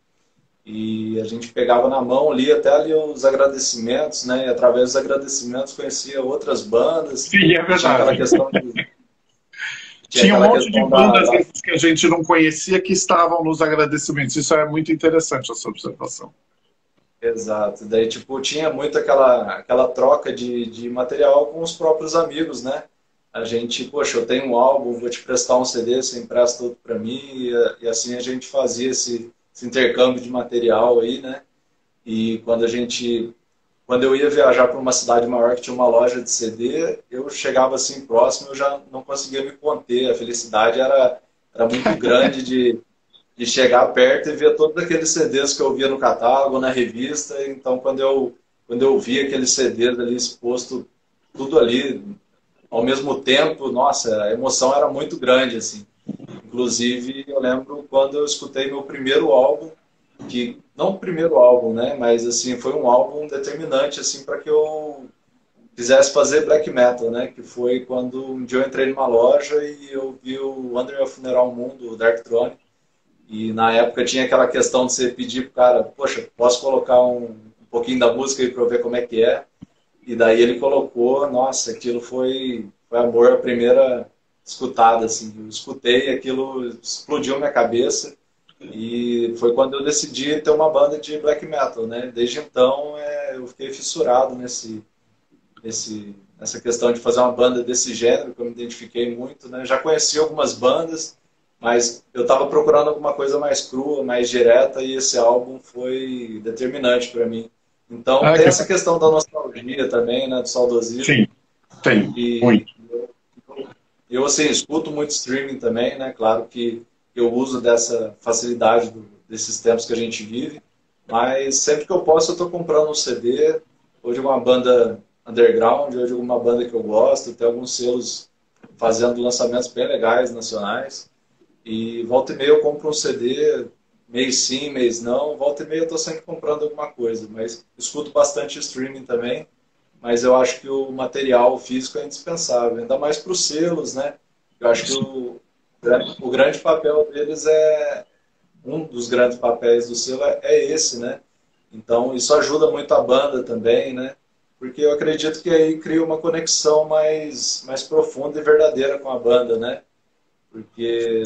E a gente pegava na mão, lia até ali os agradecimentos, né? E através dos agradecimentos conhecia outras bandas. Sim, é E tinha aquela verdade. questão tinha Tinha um aquela monte de questão bandas que a gente não conhecia que estavam nos agradecimentos. Isso é muito interessante, essa observação. Exato. Daí, tipo, tinha muito aquela troca de material com os próprios amigos, né? A gente, poxa, eu tenho um álbum, vou te prestar um CD, você empresta outro para mim, e assim a gente fazia esse intercâmbio de material aí, né? E quando eu ia viajar para uma cidade maior que tinha uma loja de CD, eu chegava assim próximo, eu já não conseguia me conter. A felicidade era muito grande de chegar perto e ver todos aqueles CDs que eu via no catálogo, na revista. Então, quando eu via aqueles CDs ali exposto, tudo ali, ao mesmo tempo, nossa, a emoção era muito grande, assim. Inclusive, eu lembro quando eu escutei meu primeiro álbum, que não o primeiro álbum, né, mas assim foi um álbum determinante assim para que eu quisesse fazer black metal, né, que foi quando um dia eu entrei numa loja e eu vi o Under a Funeral Moon do Dark Throne e na época tinha aquela questão de você pedir pro cara, poxa, posso colocar um pouquinho da música aí para eu ver como é que é? E daí ele colocou, nossa, aquilo foi amor à primeira escutada, assim, eu escutei, aquilo explodiu minha cabeça e foi quando eu decidi ter uma banda de black metal, né? Desde então eu fiquei fissurado nessa questão de fazer uma banda desse gênero, que eu me identifiquei muito, né? Já conheci algumas bandas, mas eu estava procurando alguma coisa mais crua, mais direta, e esse álbum foi determinante para mim. Então Ah, tem que... essa questão da nostalgia também, né? Do saudosismo. Sim, tem, E muito. eu, assim, escuto muito streaming também, né? Claro que eu uso dessa facilidade desses tempos que a gente vive, mas sempre que eu posso eu estou comprando um CD, ou de uma banda underground, ou de alguma banda que eu gosto, tem alguns selos fazendo lançamentos bem legais, nacionais, e volta e meia eu compro um CD, mês sim, mês não, volta e meia eu estou sempre comprando alguma coisa, mas escuto bastante streaming também, mas eu acho que o material físico é indispensável, ainda mais para os selos, né? Eu acho que o grande papel deles um dos grandes papéis do selo é esse, né? Então isso ajuda muito a banda também, né? Porque eu acredito que aí cria uma conexão mais profunda e verdadeira com a banda, né? Porque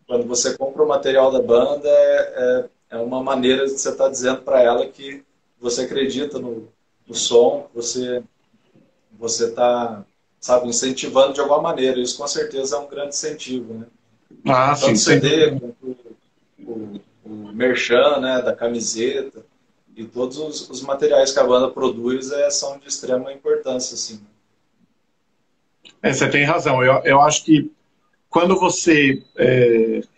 quando você compra o material da banda é uma maneira de você estar dizendo para ela que você acredita no som, você está, sabe, incentivando de alguma maneira. Isso com certeza é um grande incentivo, né? Ah, sim, Tanto sem CD, dúvida. quanto o merchan, né, da camiseta e todos os materiais que a banda produz são de extrema importância, assim. Você tem razão. Eu acho que quando você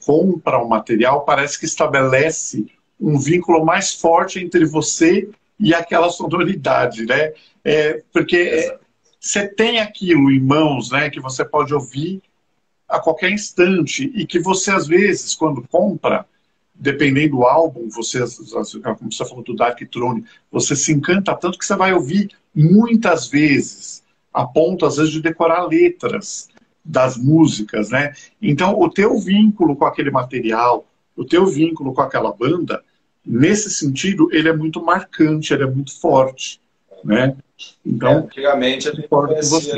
compra um material, parece que estabelece um vínculo mais forte entre você e aquela sonoridade, né? Porque Exato. você tem aquilo em mãos, né, que você pode ouvir a qualquer instante e que você, às vezes, quando compra, dependendo do álbum, você, como você falou do Dark Throne, você se encanta tanto que você vai ouvir muitas vezes, a ponto, às vezes, de decorar letras das músicas, né? Então, o teu vínculo com aquele material, o teu vínculo com aquela banda, nesse sentido, ele é muito marcante, ele é muito forte, né? Então, Antigamente a gente concordo com você.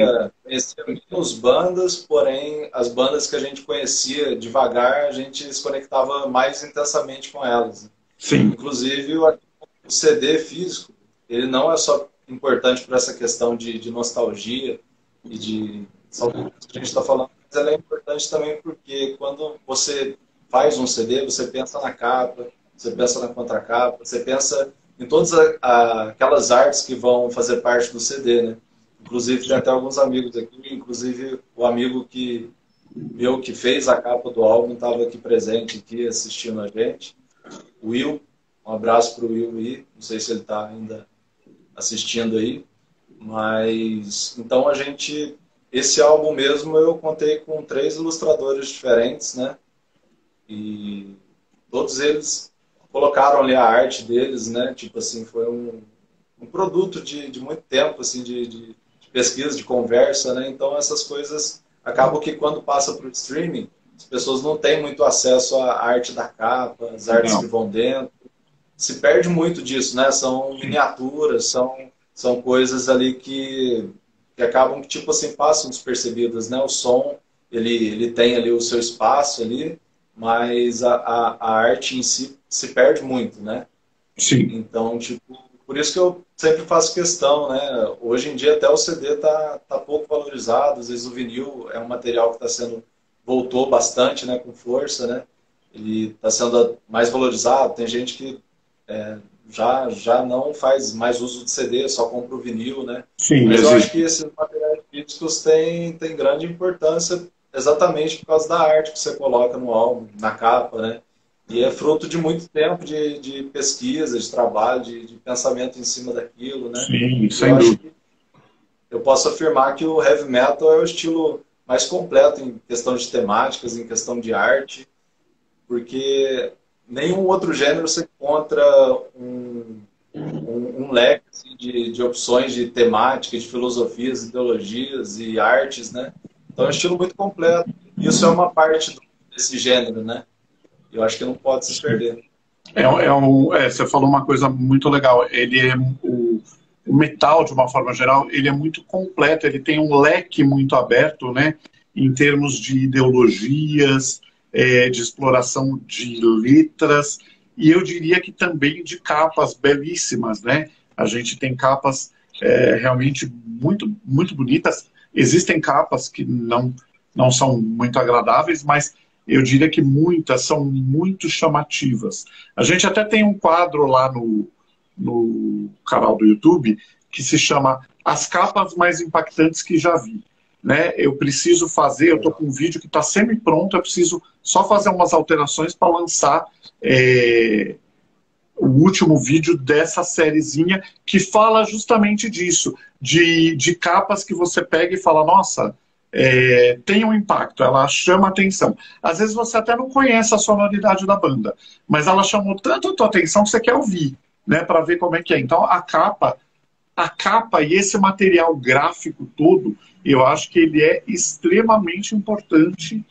conhecia menos bandas, porém as bandas que a gente conhecia devagar, a gente se conectava mais intensamente com elas. Sim, Inclusive o CD físico, ele não é só importante por essa questão de nostalgia e de saudade que a gente está falando, mas ela é importante também porque quando você faz um CD, você pensa na capa, você pensa na contracapa, você pensa em todas aquelas artes que vão fazer parte do CD, né? Inclusive, tem até alguns amigos aqui, inclusive o amigo que fez a capa do álbum estava aqui presente, aqui assistindo a gente. O Will, um abraço para o Will aí, não sei se ele está ainda assistindo aí, mas então esse álbum mesmo eu contei com 3 ilustradores diferentes, né? E todos eles colocaram ali a arte deles, né? Tipo assim, foi um produto de muito tempo, assim, de pesquisa, de conversa, né? Então essas coisas acabam que quando passa para o streaming, as pessoas não têm muito acesso à arte da capa, às artes que vão dentro. Se perde muito disso, né? São miniaturas, são coisas ali que acabam que, tipo assim, passam despercebidas, né? O som, ele tem ali o seu espaço ali, mas a arte em si se perde muito, né? Sim. Então, tipo, por isso que eu sempre faço questão, né? Hoje em dia até o CD tá pouco valorizado, às vezes o vinil é um material que voltou bastante, né, com força, né? Ele está sendo mais valorizado, tem gente que já não faz mais uso de CD, só compra o vinil, né? Sim, mas eu existe. acho que esses materiais físicos têm grande importância exatamente por causa da arte que você coloca no álbum, na capa, né? E é fruto de muito tempo de pesquisa, de trabalho, de pensamento em cima daquilo, né? Sim, E eu sem acho dúvida. que eu posso afirmar que o heavy metal é o estilo mais completo em questão de temáticas, em questão de arte, porque nenhum outro gênero você encontra um leque assim, de opções de temática, de filosofias, ideologias e artes, né? Então é um estilo muito completo. Isso é uma parte desse gênero, né? Eu acho que não pode se perder. Você falou uma coisa muito legal. O metal, de uma forma geral, ele é muito completo, ele tem um leque muito aberto, né, em termos de ideologias, de exploração de letras, e eu diria que também de capas belíssimas, né? A gente tem capas realmente muito, muito bonitas. Existem capas que não são muito agradáveis, mas eu diria que muitas são muito chamativas. A gente até tem um quadro lá no canal do YouTube que se chama As Capas Mais Impactantes que Já Vi. Né? Eu preciso fazer, eu estou com um vídeo que está semi-pronto, eu preciso só fazer umas alterações para lançar o último vídeo dessa sériezinha que fala justamente disso, de capas que você pega e fala, nossa, tem um impacto, ela chama atenção. Às vezes você até não conhece a sonoridade da banda, mas ela chamou tanto a tua atenção que você quer ouvir, né, para ver como é que é. Então a capa e esse material gráfico todo, eu acho que ele é extremamente importante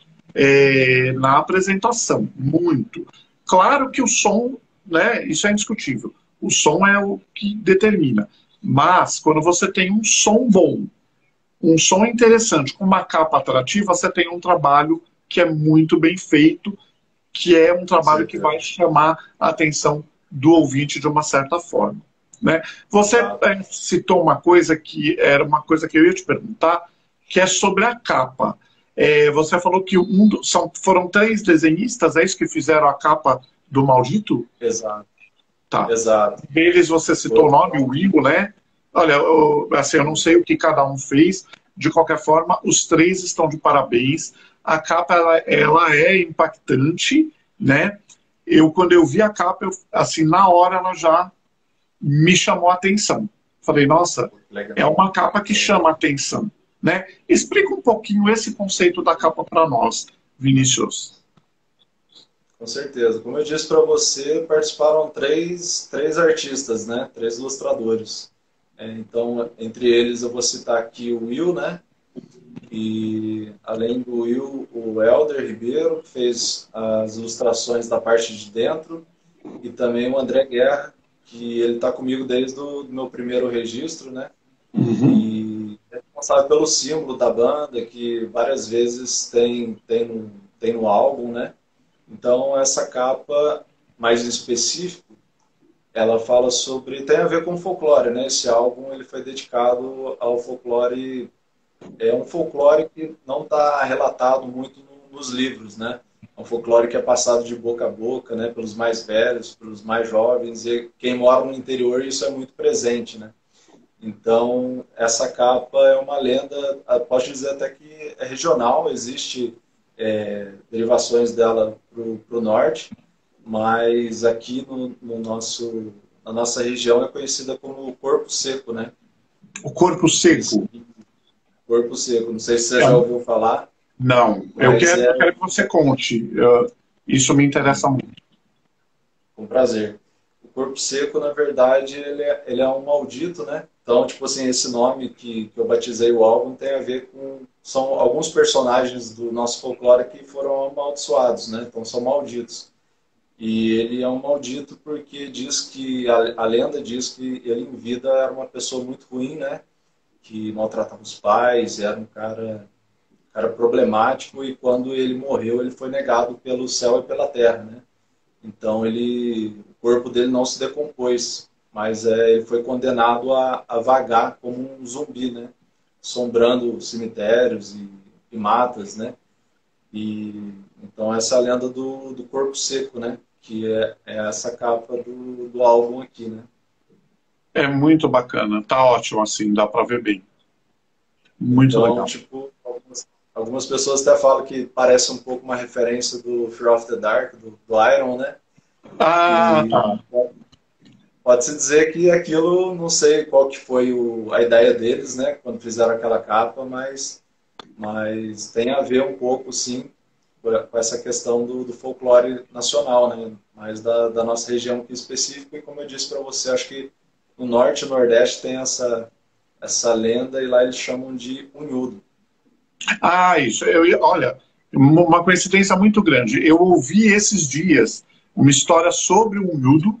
na apresentação, muito. Claro que o som, né, isso é indiscutível, o som é o que determina, mas quando você tem um som bom, um som interessante, com uma capa atrativa, você tem um trabalho que é muito bem feito, que é um trabalho que vai chamar a atenção do ouvinte de uma certa forma. Né? Você citou uma coisa que era uma coisa que eu ia te perguntar, que é sobre a capa. Você falou que foram 3 desenhistas, é isso que fizeram a capa do Maldito? Exato. Tá. Exato. Deles você citou o nome, o Will, né? Olha, eu não sei o que cada um fez, de qualquer forma, os 3 estão de parabéns. A capa, ela é impactante, né? Quando eu vi a capa, assim, na hora ela já me chamou a atenção. Falei, nossa, é uma capa que chama a atenção, né? Explica um pouquinho esse conceito da capa para nós, Vinícius. Com certeza. Como eu disse para você, participaram 3 artistas, né? 3 ilustradores. Então, entre eles, eu vou citar aqui o Will, né? E, além do Will, o Helder Ribeiro, que fez as ilustrações da parte de dentro, e também o André Guerra, que ele está comigo desde o meu primeiro registro, né? E é responsável pelo símbolo da banda, que várias vezes tem no álbum, né? Então, essa capa, mais em específico, ela fala sobre, tem a ver com folclore, né? Esse álbum ele foi dedicado ao folclore, é um folclore que não está relatado muito nos livros, né? É um folclore que é passado de boca a boca, né? Pelos mais velhos, pelos mais jovens, e quem mora no interior isso é muito presente, né? Então, essa capa é uma lenda, posso dizer até que é regional, existe derivações dela para o norte, mas aqui na nossa região é conhecida como corpo seco, né? O corpo seco. Corpo seco, não sei se você já ouviu falar, Não, mas eu quero que você conte. Isso me interessa muito. com prazer. O corpo seco, na verdade, ele é um maldito, né? Então, tipo assim, esse nome que eu batizei o álbum tem a ver com... São alguns personagens do nosso folclore que foram amaldiçoados, né? Então, são malditos. E ele é um maldito porque diz que... A lenda diz que ele em vida era uma pessoa muito ruim, né? Que maltratava os pais, era um cara problemático, e quando ele morreu, ele foi negado pelo céu e pela terra, né? Então o corpo dele não se decompôs, mas ele foi condenado a vagar como um zumbi, né? Assombrando cemitérios e matas, né? E então essa é a lenda do corpo seco, né? Que é essa capa do álbum aqui, né? É muito bacana, tá ótimo assim, dá para ver bem. Muito Então, legal. tipo, algumas pessoas até falam que parece um pouco uma referência do Fear of the Dark, do Iron, né? Ah, E tá. pode-se dizer que aquilo, não sei qual que foi a ideia deles, né, quando fizeram aquela capa, mas tem a ver um pouco, sim, com essa questão do folclore nacional, né, mais da nossa região aqui específica, e como eu disse para você, acho que no norte e no nordeste tem essa lenda, e lá eles chamam de unhudo. Ah, isso. Olha, uma coincidência muito grande. Eu ouvi esses dias uma história sobre o Unhudo.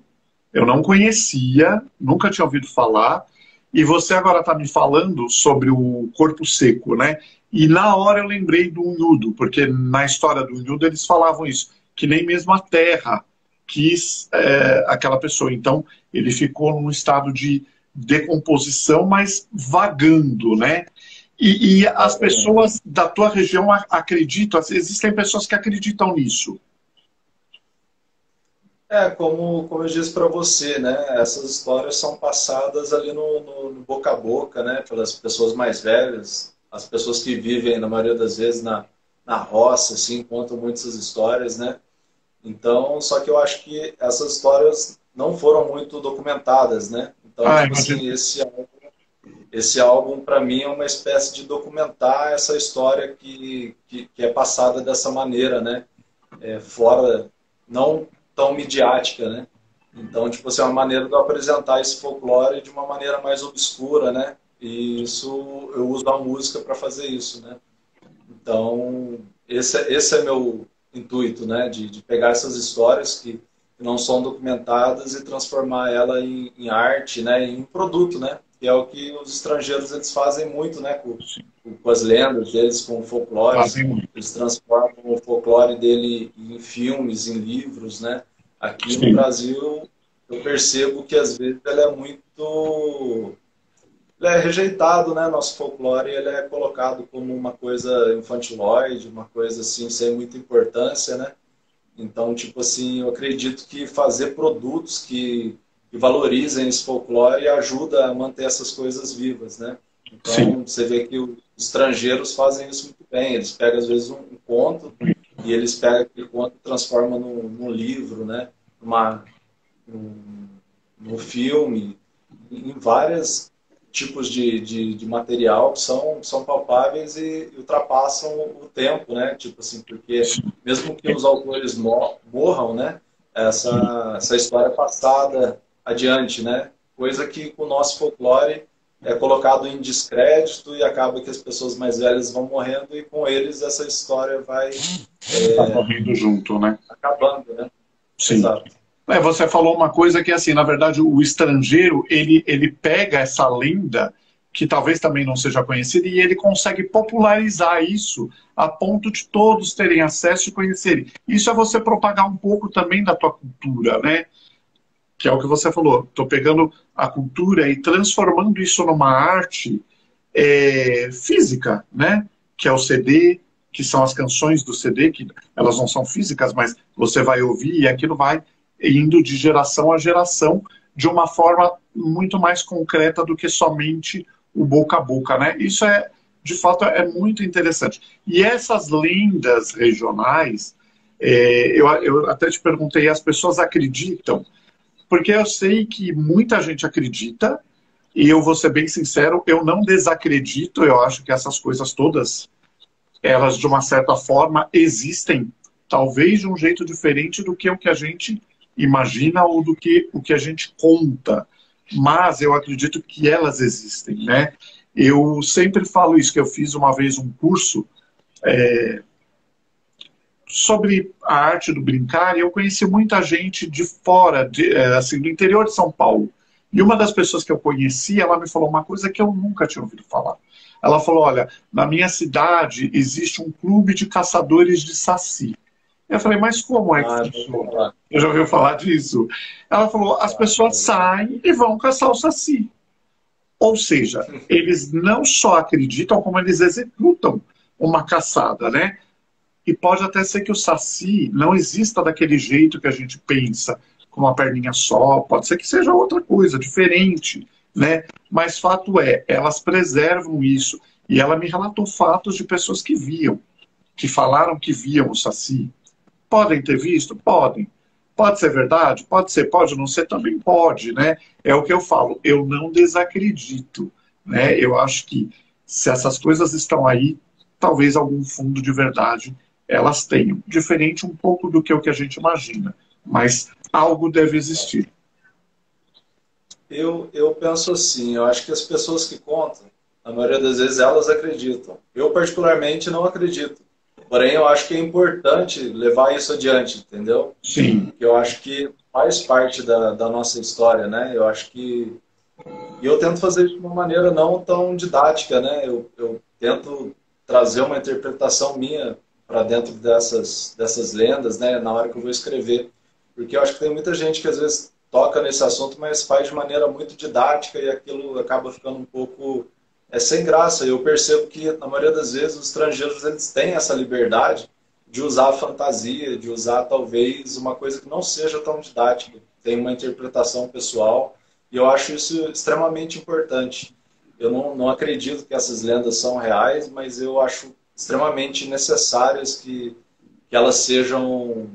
Eu não conhecia, nunca tinha ouvido falar. E você agora está me falando sobre o corpo seco, né? E na hora eu lembrei do Unhudo, porque na história do Unhudo eles falavam isso, que nem mesmo a terra quis aquela pessoa. Então ele ficou num estado de decomposição, mas vagando, né? E as pessoas da tua região acreditam, existem pessoas que acreditam nisso. Como eu disse para você, né? Essas histórias são passadas ali no boca a boca, né? Pelas pessoas mais velhas, as pessoas que vivem, na maioria das vezes, na roça, assim, contam muitas histórias, né? Então, só que eu acho que essas histórias não foram muito documentadas, né? Então, Ah, tipo imagino. assim, esse álbum para mim é uma espécie de documentar essa história que é passada dessa maneira, né? Fora, não tão midiática, né? Então, tipo assim, é uma maneira de eu apresentar esse folclore de uma maneira mais obscura, né? E isso, eu uso a música para fazer isso, né? Então, esse é meu intuito, né? De pegar essas histórias que não são documentadas e transformar ela em arte, né? Em produto, né? Que é o que os estrangeiros eles fazem muito, né? Com as lendas deles, com o folclore. Fazem muito. Eles transformam o folclore dele em filmes, em livros, né? Aqui no Sim. Brasil, eu percebo que às vezes ele é muito... Ele é rejeitado, né? Nosso folclore ele é colocado como uma coisa infantiloide, uma coisa assim, sem muita importância, né? Então, tipo assim, eu acredito que fazer produtos que valorizem esse folclore ajuda a manter essas coisas vivas, né? Sim. Então, você vê que os estrangeiros fazem isso muito bem. Eles pegam, às vezes, um conto e eles pegam aquele conto e transformam num livro, né? Num, num filme, em vários tipos de material que são palpáveis e ultrapassam o tempo, né? Tipo assim, porque mesmo que os autores morram, né? Essa história é passada adiante, né? Coisa que com o nosso folclore é colocado em descrédito e acaba que as pessoas mais velhas vão morrendo e com eles essa história vai Tá morrendo junto, né? acabando, né? Sim. Exato. Você falou uma coisa que, assim, na verdade, o estrangeiro, ele pega essa lenda, que talvez também não seja conhecida, e ele consegue popularizar isso a ponto de todos terem acesso e conhecerem. Isso é você propagar um pouco também da tua cultura, né? que é o que você falou, estou pegando a cultura e transformando isso numa arte física, né? Que é o CD, que são as canções do CD, que elas não são físicas, mas você vai ouvir e aquilo vai indo de geração a geração de uma forma muito mais concreta do que somente o boca a boca, né? Isso de fato, é muito interessante. E essas lendas regionais, eu até te perguntei, as pessoas acreditam? Porque eu sei que muita gente acredita, e eu vou ser bem sincero, eu não desacredito, eu acho que essas coisas todas, elas de uma certa forma existem, talvez de um jeito diferente do que o que a gente imagina ou do que o que a gente conta, mas eu acredito que elas existem, né? Eu sempre falo isso, que eu fiz uma vez um curso sobre a arte do brincar, e eu conheci muita gente de fora, assim, do interior de São Paulo. E uma das pessoas que eu conheci, ela me falou uma coisa que eu nunca tinha ouvido falar. Ela falou, olha, na minha cidade existe um clube de caçadores de saci. Eu falei, mas como é que funciona? Eu já ouviu falar disso? Ela falou, as pessoas saem e vão caçar o saci. Ou seja, eles não só acreditam, como eles executam uma caçada, né? E pode até ser que o saci não exista daquele jeito que a gente pensa, com uma perninha só, pode ser que seja outra coisa, diferente, né? Mas fato é, elas preservam isso. E ela me relatou fatos de pessoas que viam, que falaram que viam o saci. Podem ter visto? Podem. Pode ser verdade? Pode ser. Pode não ser? Também pode, né? É o que eu falo, eu não desacredito, né? Eu acho que se essas coisas estão aí, talvez algum fundo de verdade elas tenham. Diferente um pouco do que o que a gente imagina, mas algo deve existir. Eu penso assim, eu acho que as pessoas que contam, a maioria das vezes elas acreditam. Eu particularmente não acredito. Porém, eu acho que é importante levar isso adiante, entendeu? Sim. Porque eu acho que faz parte da nossa história, né? Eu acho que... E eu tento fazer de uma maneira não tão didática, né? Eu tento trazer uma interpretação minha para dentro dessas lendas, né? Na hora que eu vou escrever. Porque eu acho que tem muita gente que às vezes toca nesse assunto, mas faz de maneira muito didática e aquilo acaba ficando um pouco sem graça. Eu percebo que, na maioria das vezes, os estrangeiros eles têm essa liberdade de usar a fantasia, de usar talvez uma coisa que não seja tão didática, tem uma interpretação pessoal, e eu acho isso extremamente importante. Eu não acredito que essas lendas são reais, mas eu acho extremamente necessárias que elas sejam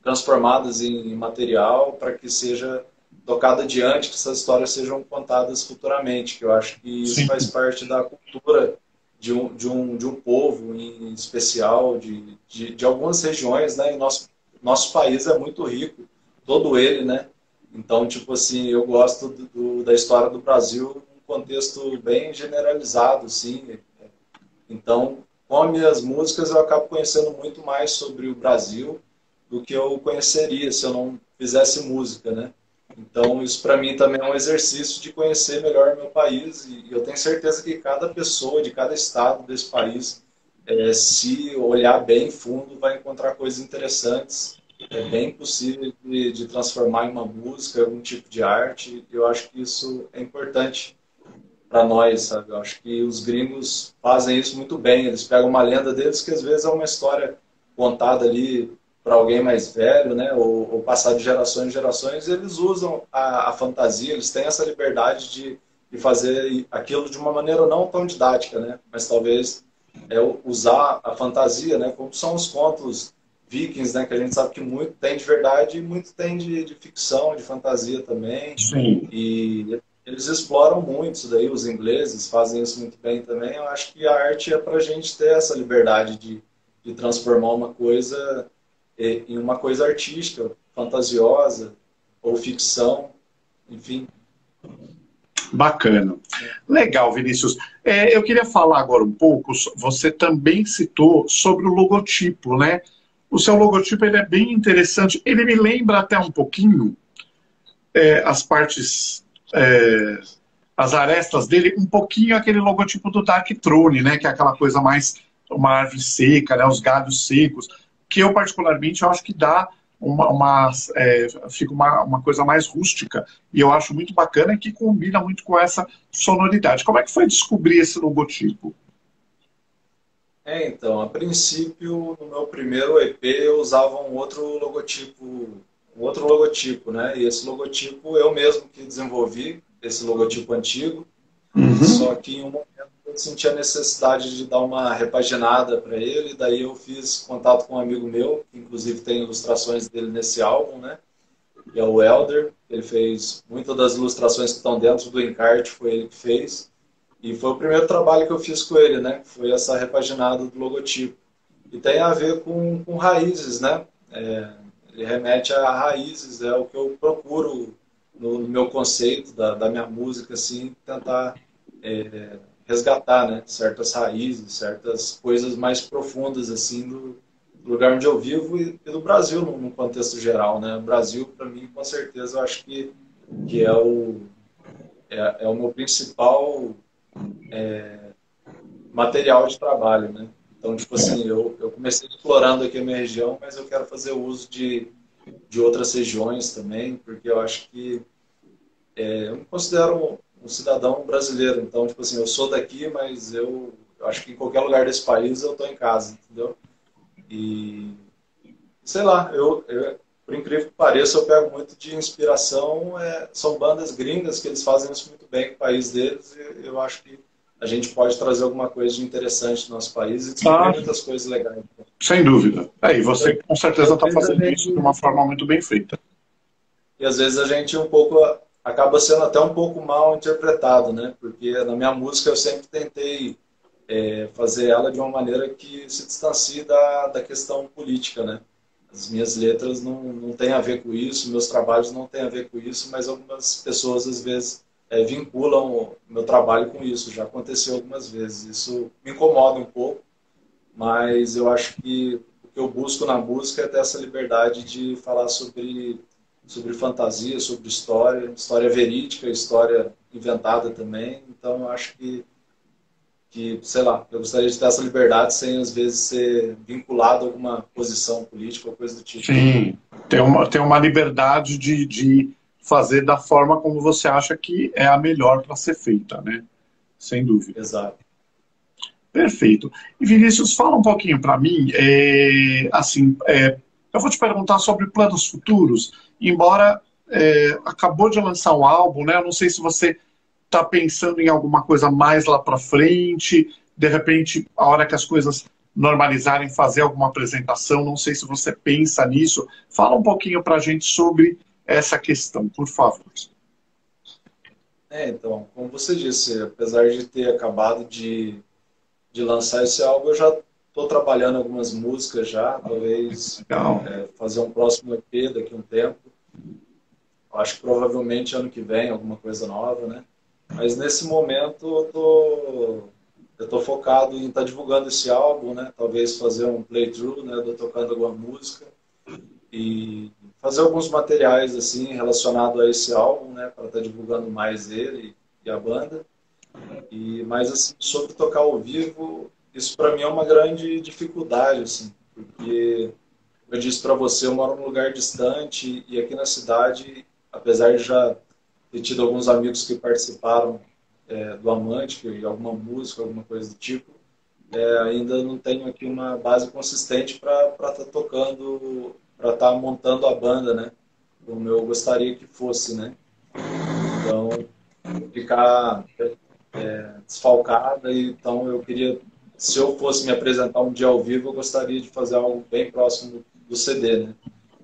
transformadas em material para que seja tocado adiante, que essas histórias sejam contadas futuramente, que eu acho que isso Sim. faz parte da cultura de um povo em especial, de algumas regiões, né? E nosso país é muito rico, todo ele, né? Então, tipo assim, eu gosto da história do Brasil num contexto bem generalizado, assim. Então, com as minhas músicas, eu acabo conhecendo muito mais sobre o Brasil do que eu conheceria se eu não fizesse música, né? Então, isso para mim também é um exercício de conhecer melhor meu país e eu tenho certeza que cada pessoa de cada estado desse país, se olhar bem fundo, vai encontrar coisas interessantes. É bem possível de transformar em uma música, algum tipo de arte. Eu acho que isso é importante para nós, sabe? Eu acho que os gringos fazem isso muito bem. Eles pegam uma lenda deles que às vezes é uma história contada ali para alguém mais velho, né? Ou passar de gerações em gerações, eles usam a fantasia, eles têm essa liberdade de fazer aquilo de uma maneira não tão didática, né? Mas talvez usar a fantasia, né? Como são os contos vikings, né? Que a gente sabe que muito tem de verdade e muito tem de ficção, de fantasia também. Sim. E eles exploram muito isso daí, os ingleses fazem isso muito bem também. Eu acho que a arte é para a gente ter essa liberdade de transformar uma coisa em uma coisa artística, fantasiosa, ou ficção, enfim. Bacana. Legal, Vinícius. Eu queria falar agora um pouco, você também citou sobre o logotipo, né? O seu logotipo ele é bem interessante, ele me lembra até um pouquinho as partes, as arestas dele, um pouquinho aquele logotipo do Dark Throne, né? Que é aquela coisa mais, uma árvore seca, né? Os galhos secos, que eu particularmente eu acho que dá fica uma coisa mais rústica. E eu acho muito bacana e que combina muito com essa sonoridade. Como é que foi descobrir esse logotipo? Então, a princípio, no meu primeiro EP eu usava um outro logotipo, né? E esse logotipo eu mesmo que desenvolvi, esse logotipo antigo, Uhum. só que em um momento eu senti a necessidade de dar uma repaginada para ele, daí eu fiz contato com um amigo meu, que inclusive tem ilustrações dele nesse álbum, né? Que é o Elder. Ele fez muitas das ilustrações que estão dentro do encarte, foi ele que fez. E foi o primeiro trabalho que eu fiz com ele, né? Foi essa repaginada do logotipo. E tem a ver com raízes, né? Ele remete a raízes, é o que eu procuro no meu conceito da minha música, assim, tentar resgatar, né? Certas raízes, certas coisas mais profundas, assim, do lugar onde eu vivo e do Brasil, no contexto geral, né? O Brasil, para mim, com certeza, eu acho que é o meu principal material de trabalho, né? Então, tipo assim, eu comecei explorando aqui a minha região, mas eu quero fazer uso de outras regiões também, porque eu acho que eu me considero um cidadão brasileiro. Então, tipo assim, eu sou daqui, mas eu acho que em qualquer lugar desse país eu estou em casa, entendeu? E, sei lá, por incrível que pareça, eu pego muito de inspiração, são bandas gringas que eles fazem isso muito bem com o país deles, e eu acho que a gente pode trazer alguma coisa de interessante no nosso país e Ah, descobrir muitas coisas legais. sem dúvida. E você com E certeza às está vezes a fazendo isso de gente, uma forma muito bem feita. e às vezes a gente um pouco acaba sendo até um pouco mal interpretado, né? Porque na minha música eu sempre tentei fazer ela de uma maneira que se distancie da questão política, né? As minhas letras não têm a ver com isso, meus trabalhos não têm a ver com isso, mas algumas pessoas às vezes vinculam o meu trabalho com isso. Já aconteceu algumas vezes. Isso me incomoda um pouco, mas eu acho que o que eu busco na música é ter essa liberdade de falar sobre fantasia, sobre história, história verídica, história inventada também. Então eu acho sei lá, eu gostaria de ter essa liberdade sem, às vezes, ser vinculado a alguma posição política ou coisa do tipo. Sim, tem uma liberdade de fazer da forma como você acha que é a melhor para ser feita, né? Sem dúvida. Exato. Perfeito. E Vinícius, fala um pouquinho para mim, eu vou te perguntar sobre planos futuros, embora acabou de lançar um álbum, né? Eu não sei se você está pensando em alguma coisa mais lá para frente, de repente, a hora que as coisas normalizarem, fazer alguma apresentação, não sei se você pensa nisso. Fala um pouquinho para a gente sobre essa questão, por favor. Então, como você disse, apesar de ter acabado de lançar esse álbum, eu já estou trabalhando algumas músicas já, talvez Legal. fazer um próximo EP daqui a um tempo. Acho que provavelmente ano que vem, alguma coisa nova, né? Mas nesse momento eu tô focado em estar divulgando esse álbum, né? Talvez fazer um playthrough, né? De eu tocando alguma música e fazer alguns materiais assim relacionados a esse álbum, né? Para estar divulgando mais ele e a banda. Mas assim, sobre tocar ao vivo, isso para mim é uma grande dificuldade, assim, porque eu disse para você, eu moro num lugar distante e aqui na cidade, apesar de já ter tido alguns amigos que participaram do Amante, e alguma música, alguma coisa do tipo, ainda não tenho aqui uma base consistente para estar tocando, para estar montando a banda, né? Como eu gostaria que fosse, né? Então, ficar desfalcada, e então eu queria, se eu fosse me apresentar um dia ao vivo, eu gostaria de fazer algo bem próximo do CD, né?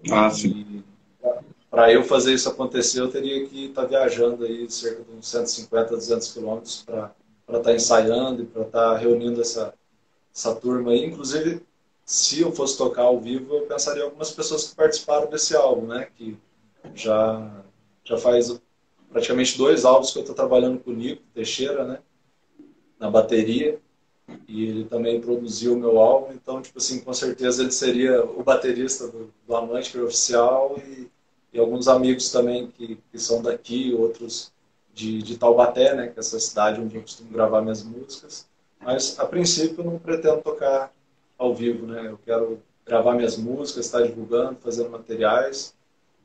Ah, sim. E para eu fazer isso acontecer, eu teria que estar viajando aí cerca de uns 150, 200 quilômetros para estar ensaiando e para estar reunindo essa turma aí. Inclusive, se eu fosse tocar ao vivo, eu pensaria em algumas pessoas que participaram desse álbum, né? Que já, já faz praticamente 2 álbuns que eu estou trabalhando com o Nico Teixeira, né? Na bateria. E ele também produziu o meu álbum, então, tipo assim, com certeza ele seria o baterista do Amante, que é oficial, e alguns amigos também que são daqui, outros de Taubaté, né, que é essa cidade onde eu costumo gravar minhas músicas. Mas, a princípio, eu não pretendo tocar ao vivo, né, eu quero gravar minhas músicas, estar divulgando, fazendo materiais,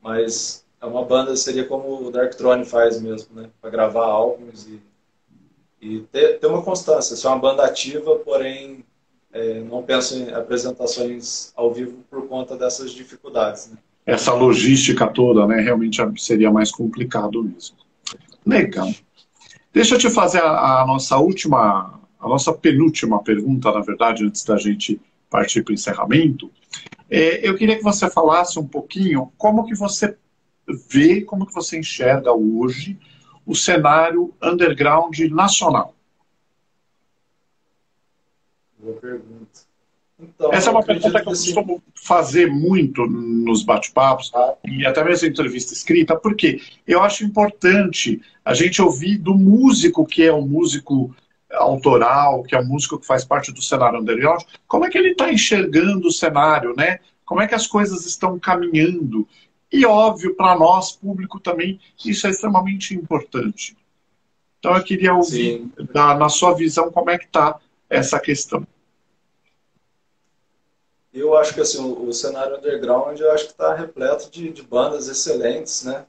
mas é uma banda, seria como o Dark Throne faz mesmo, né? Para gravar álbuns e ter uma constância. Ser uma banda ativa, porém não penso em apresentações ao vivo por conta dessas dificuldades, né? Essa logística toda, né, realmente seria mais complicado mesmo. Legal. Deixa eu te fazer a nossa última, a nossa penúltima pergunta, na verdade, antes da gente partir para o encerramento. Eu queria que você falasse um pouquinho como que você vê, como que você enxerga hoje o cenário underground nacional. Boa pergunta. Então, Essa é eu uma pergunta acredito que que eu assim, costumo fazer muito nos bate-papos e até mesmo em entrevista escrita, porque eu acho importante a gente ouvir do músico que é o músico autoral, que é o músico que faz parte do cenário underground, como é que ele está enxergando o cenário, né? Como é que as coisas estão caminhando. E, óbvio, para nós, público também, isso é extremamente importante. Então, eu queria ouvir, sim, na sua visão, como é que está essa questão. eu acho que assim, o cenário underground eu acho que está repleto de bandas excelentes, né?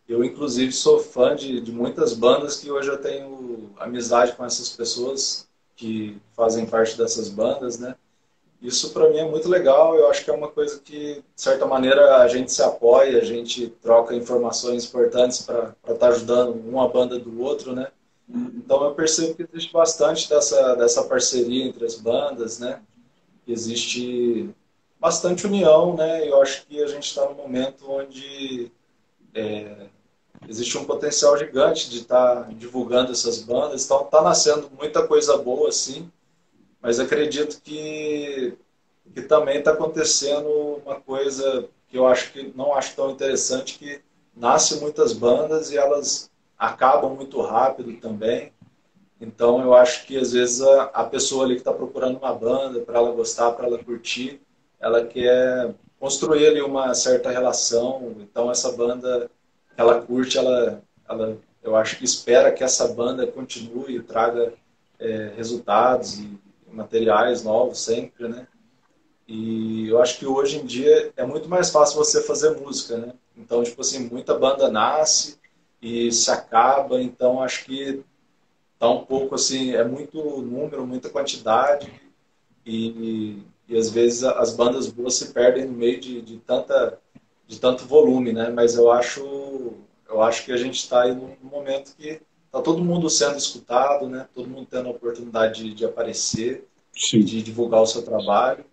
Eu, inclusive, sou fã de muitas bandas que hoje eu tenho amizade com essas pessoas que fazem parte dessas bandas, né? Isso para mim é muito legal, eu acho que é uma coisa que, de certa maneira, a gente se apoia, a gente troca informações importantes para estar ajudando uma banda do outro, né? Então eu percebo que existe bastante dessa parceria entre as bandas, né? Existe bastante união, né? Eu acho que a gente está num momento onde existe um potencial gigante de estar divulgando essas bandas, então está nascendo muita coisa boa, sim, mas acredito que também está acontecendo uma coisa que eu acho que não acho tão interessante, que nascem muitas bandas e elas acabam muito rápido também. Então eu acho que às vezes a pessoa ali que está procurando uma banda para ela gostar, para ela curtir, ela quer construir ali uma certa relação. Então essa banda que ela curte, eu acho que espera que essa banda continue e traga resultados e materiais novos sempre, né? E eu acho que hoje em dia é muito mais fácil você fazer música, né? Então, tipo assim, muita banda nasce e se acaba, então acho que tá um pouco assim, é muito número, muita quantidade e às vezes as bandas boas se perdem no meio de tanto volume, né? Mas eu acho que a gente está aí num momento que tá todo mundo sendo escutado, né? Todo mundo tendo a oportunidade de aparecer e Sim. de divulgar o seu trabalho.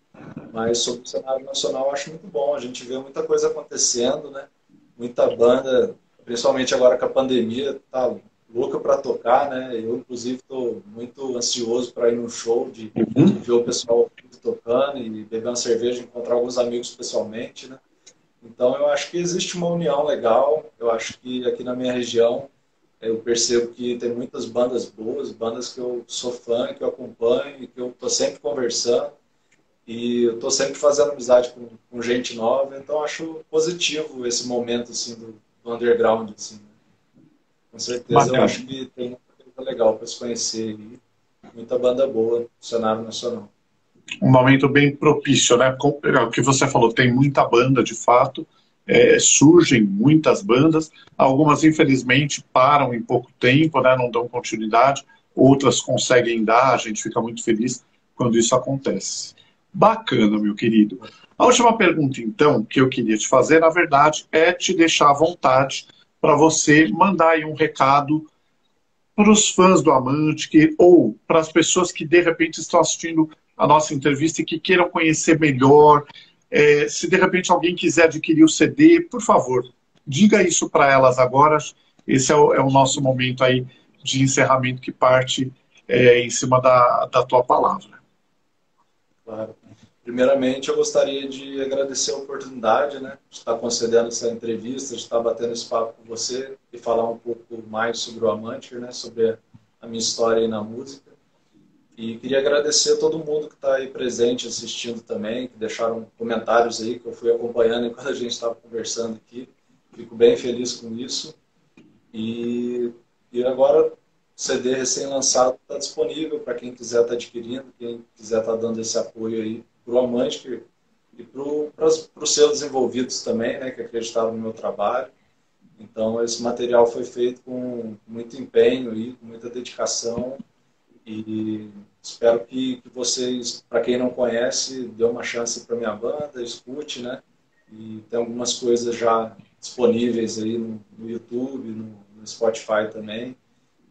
Mas sobre o cenário nacional eu acho muito bom. A gente vê muita coisa acontecendo, né? Muita banda, principalmente agora com a pandemia, tá louca para tocar, né? Eu, inclusive, estou muito ansioso para ir no show, de Uhum. ver o pessoal tocando e beber uma cerveja, encontrar alguns amigos pessoalmente, né? Então, eu acho que existe uma união legal. Eu acho que aqui na minha região eu percebo que tem muitas bandas boas, bandas que eu sou fã, que eu acompanho e que eu estou sempre conversando. E eu estou sempre fazendo amizade com gente nova, então acho positivo esse momento assim, do underground. Assim, né? Com certeza eu Bacana. acho que tem muita coisa legal para se conhecer e muita banda boa no cenário nacional. Um momento bem propício, né? O que você falou, tem muita banda de fato, surgem muitas bandas, algumas infelizmente param em pouco tempo, né? Não dão continuidade, outras conseguem dar, a gente fica muito feliz quando isso acontece. Bacana, meu querido. A última pergunta, então, que eu queria te fazer, na verdade, é te deixar à vontade para você mandar aí um recado para os fãs do Amante ou para as pessoas que de repente estão assistindo a nossa entrevista e que queiram conhecer melhor. Se de repente alguém quiser adquirir o CD, por favor, diga isso para elas agora. Esse é o nosso momento aí de encerramento que parte em cima da tua palavra. Claro. Primeiramente, eu gostaria de agradecer a oportunidade, né, de estar concedendo essa entrevista, de estar batendo esse papo com você e falar um pouco mais sobre o Amantir, né, sobre a minha história aí na música. E queria agradecer a todo mundo que está aí presente, assistindo também, que deixaram comentários aí, que eu fui acompanhando enquanto a gente estava conversando aqui. Fico bem feliz com isso. E agora o CD recém-lançado está disponível para quem quiser estar adquirindo, quem quiser estar dando esse apoio aí para o Amante, e para os seus envolvidos também, né, que acreditaram no meu trabalho. Então, esse material foi feito com muito empenho e com muita dedicação e espero que vocês, para quem não conhece, dê uma chance para minha banda, escute, né? E tem algumas coisas já disponíveis aí no YouTube, no Spotify também.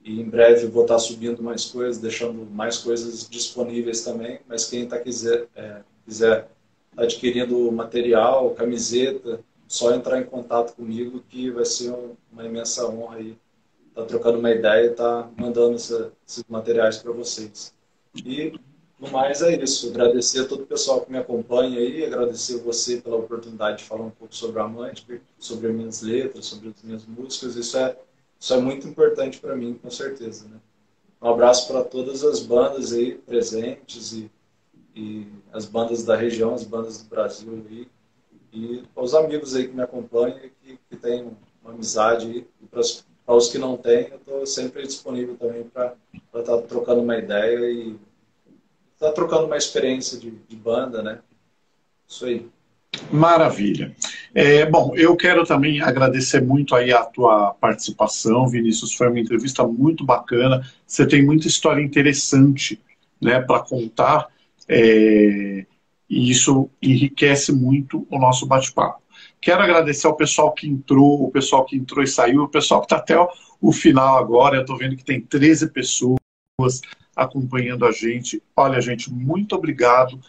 E em breve eu vou estar subindo mais coisas, deixando mais coisas disponíveis também. Mas quem quiser adquirindo material, camiseta, só entrar em contato comigo que vai ser uma imensa honra aí estar trocando uma ideia e estar mandando esses materiais para vocês. E, no mais, é isso. Agradecer a todo o pessoal que me acompanha aí, agradecer você pela oportunidade de falar um pouco sobre a Mantic, sobre as minhas letras, sobre as minhas músicas. Isso é muito importante para mim, com certeza, né? Um abraço para todas as bandas aí presentes e as bandas da região, as bandas do Brasil aí, e aos amigos aí que me acompanham e que têm uma amizade aí. E para os que não têm, eu estou sempre disponível também para estar trocando uma ideia e estar trocando uma experiência de banda, né? Isso aí. Maravilha. Bom, eu quero também agradecer muito aí a tua participação, Vinícius. Foi uma entrevista muito bacana. Você tem muita história interessante, né, para contar, e isso enriquece muito o nosso bate-papo. Quero agradecer ao pessoal que entrou, o pessoal que entrou e saiu, o pessoal que está até o final agora. Eu estou vendo que tem 13 pessoas acompanhando a gente. Olha, gente, muito obrigado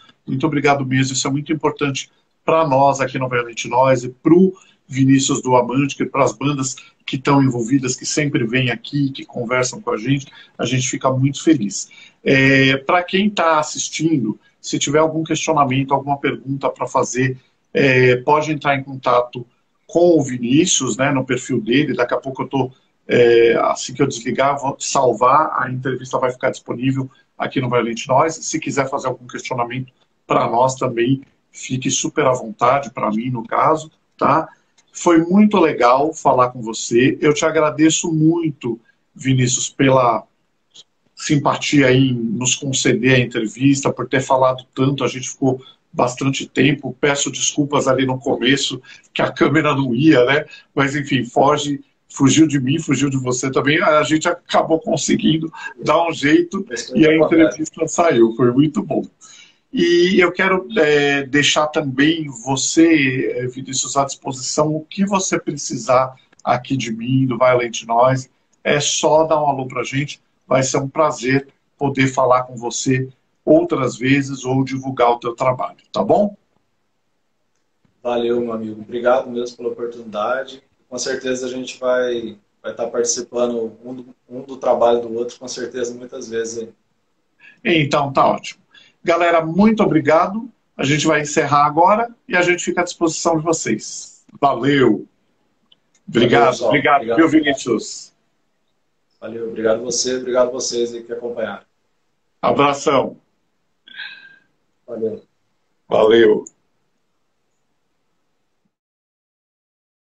mesmo. Isso é muito importante para nós aqui no Violente Nós e para o Vinícius do Amante, para as bandas que estão envolvidas, que sempre vêm aqui, que conversam com a gente fica muito feliz. Para quem está assistindo, se tiver algum questionamento, alguma pergunta para fazer, pode entrar em contato com o Vinícius, né, no perfil dele. Daqui a pouco eu estou, assim que eu desligar, vou salvar, a entrevista vai ficar disponível aqui no Violente Nós. Se quiser fazer algum questionamento para nós também, fique super à vontade, para mim, no caso, tá? Foi muito legal falar com você. Eu te agradeço muito, Vinícius, pela simpatia em nos conceder a entrevista, por ter falado tanto. A gente ficou bastante tempo. Peço desculpas ali no começo, que a câmera não ia, né? Mas, enfim, fugiu de mim, fugiu de você também. A gente acabou conseguindo dar um jeito e a entrevista saiu. Foi muito bom. E eu quero deixar também você, Vinícius, à disposição. O que você precisar aqui de mim, do Violent Noise, é só dar um alô para a gente. Vai ser um prazer poder falar com você outras vezes ou divulgar o teu trabalho, tá bom? Valeu, meu amigo. Obrigado mesmo pela oportunidade. Com certeza a gente vai estar participando um do trabalho do outro, com certeza, muitas vezes aí. Então, tá ótimo. Galera, muito obrigado. A gente vai encerrar agora e a gente fica à disposição de vocês. Valeu. Obrigado, Valeu, obrigado, viu, Vinícius? Valeu, obrigado você, obrigado vocês aí que acompanharam. Abração. Valeu. Valeu.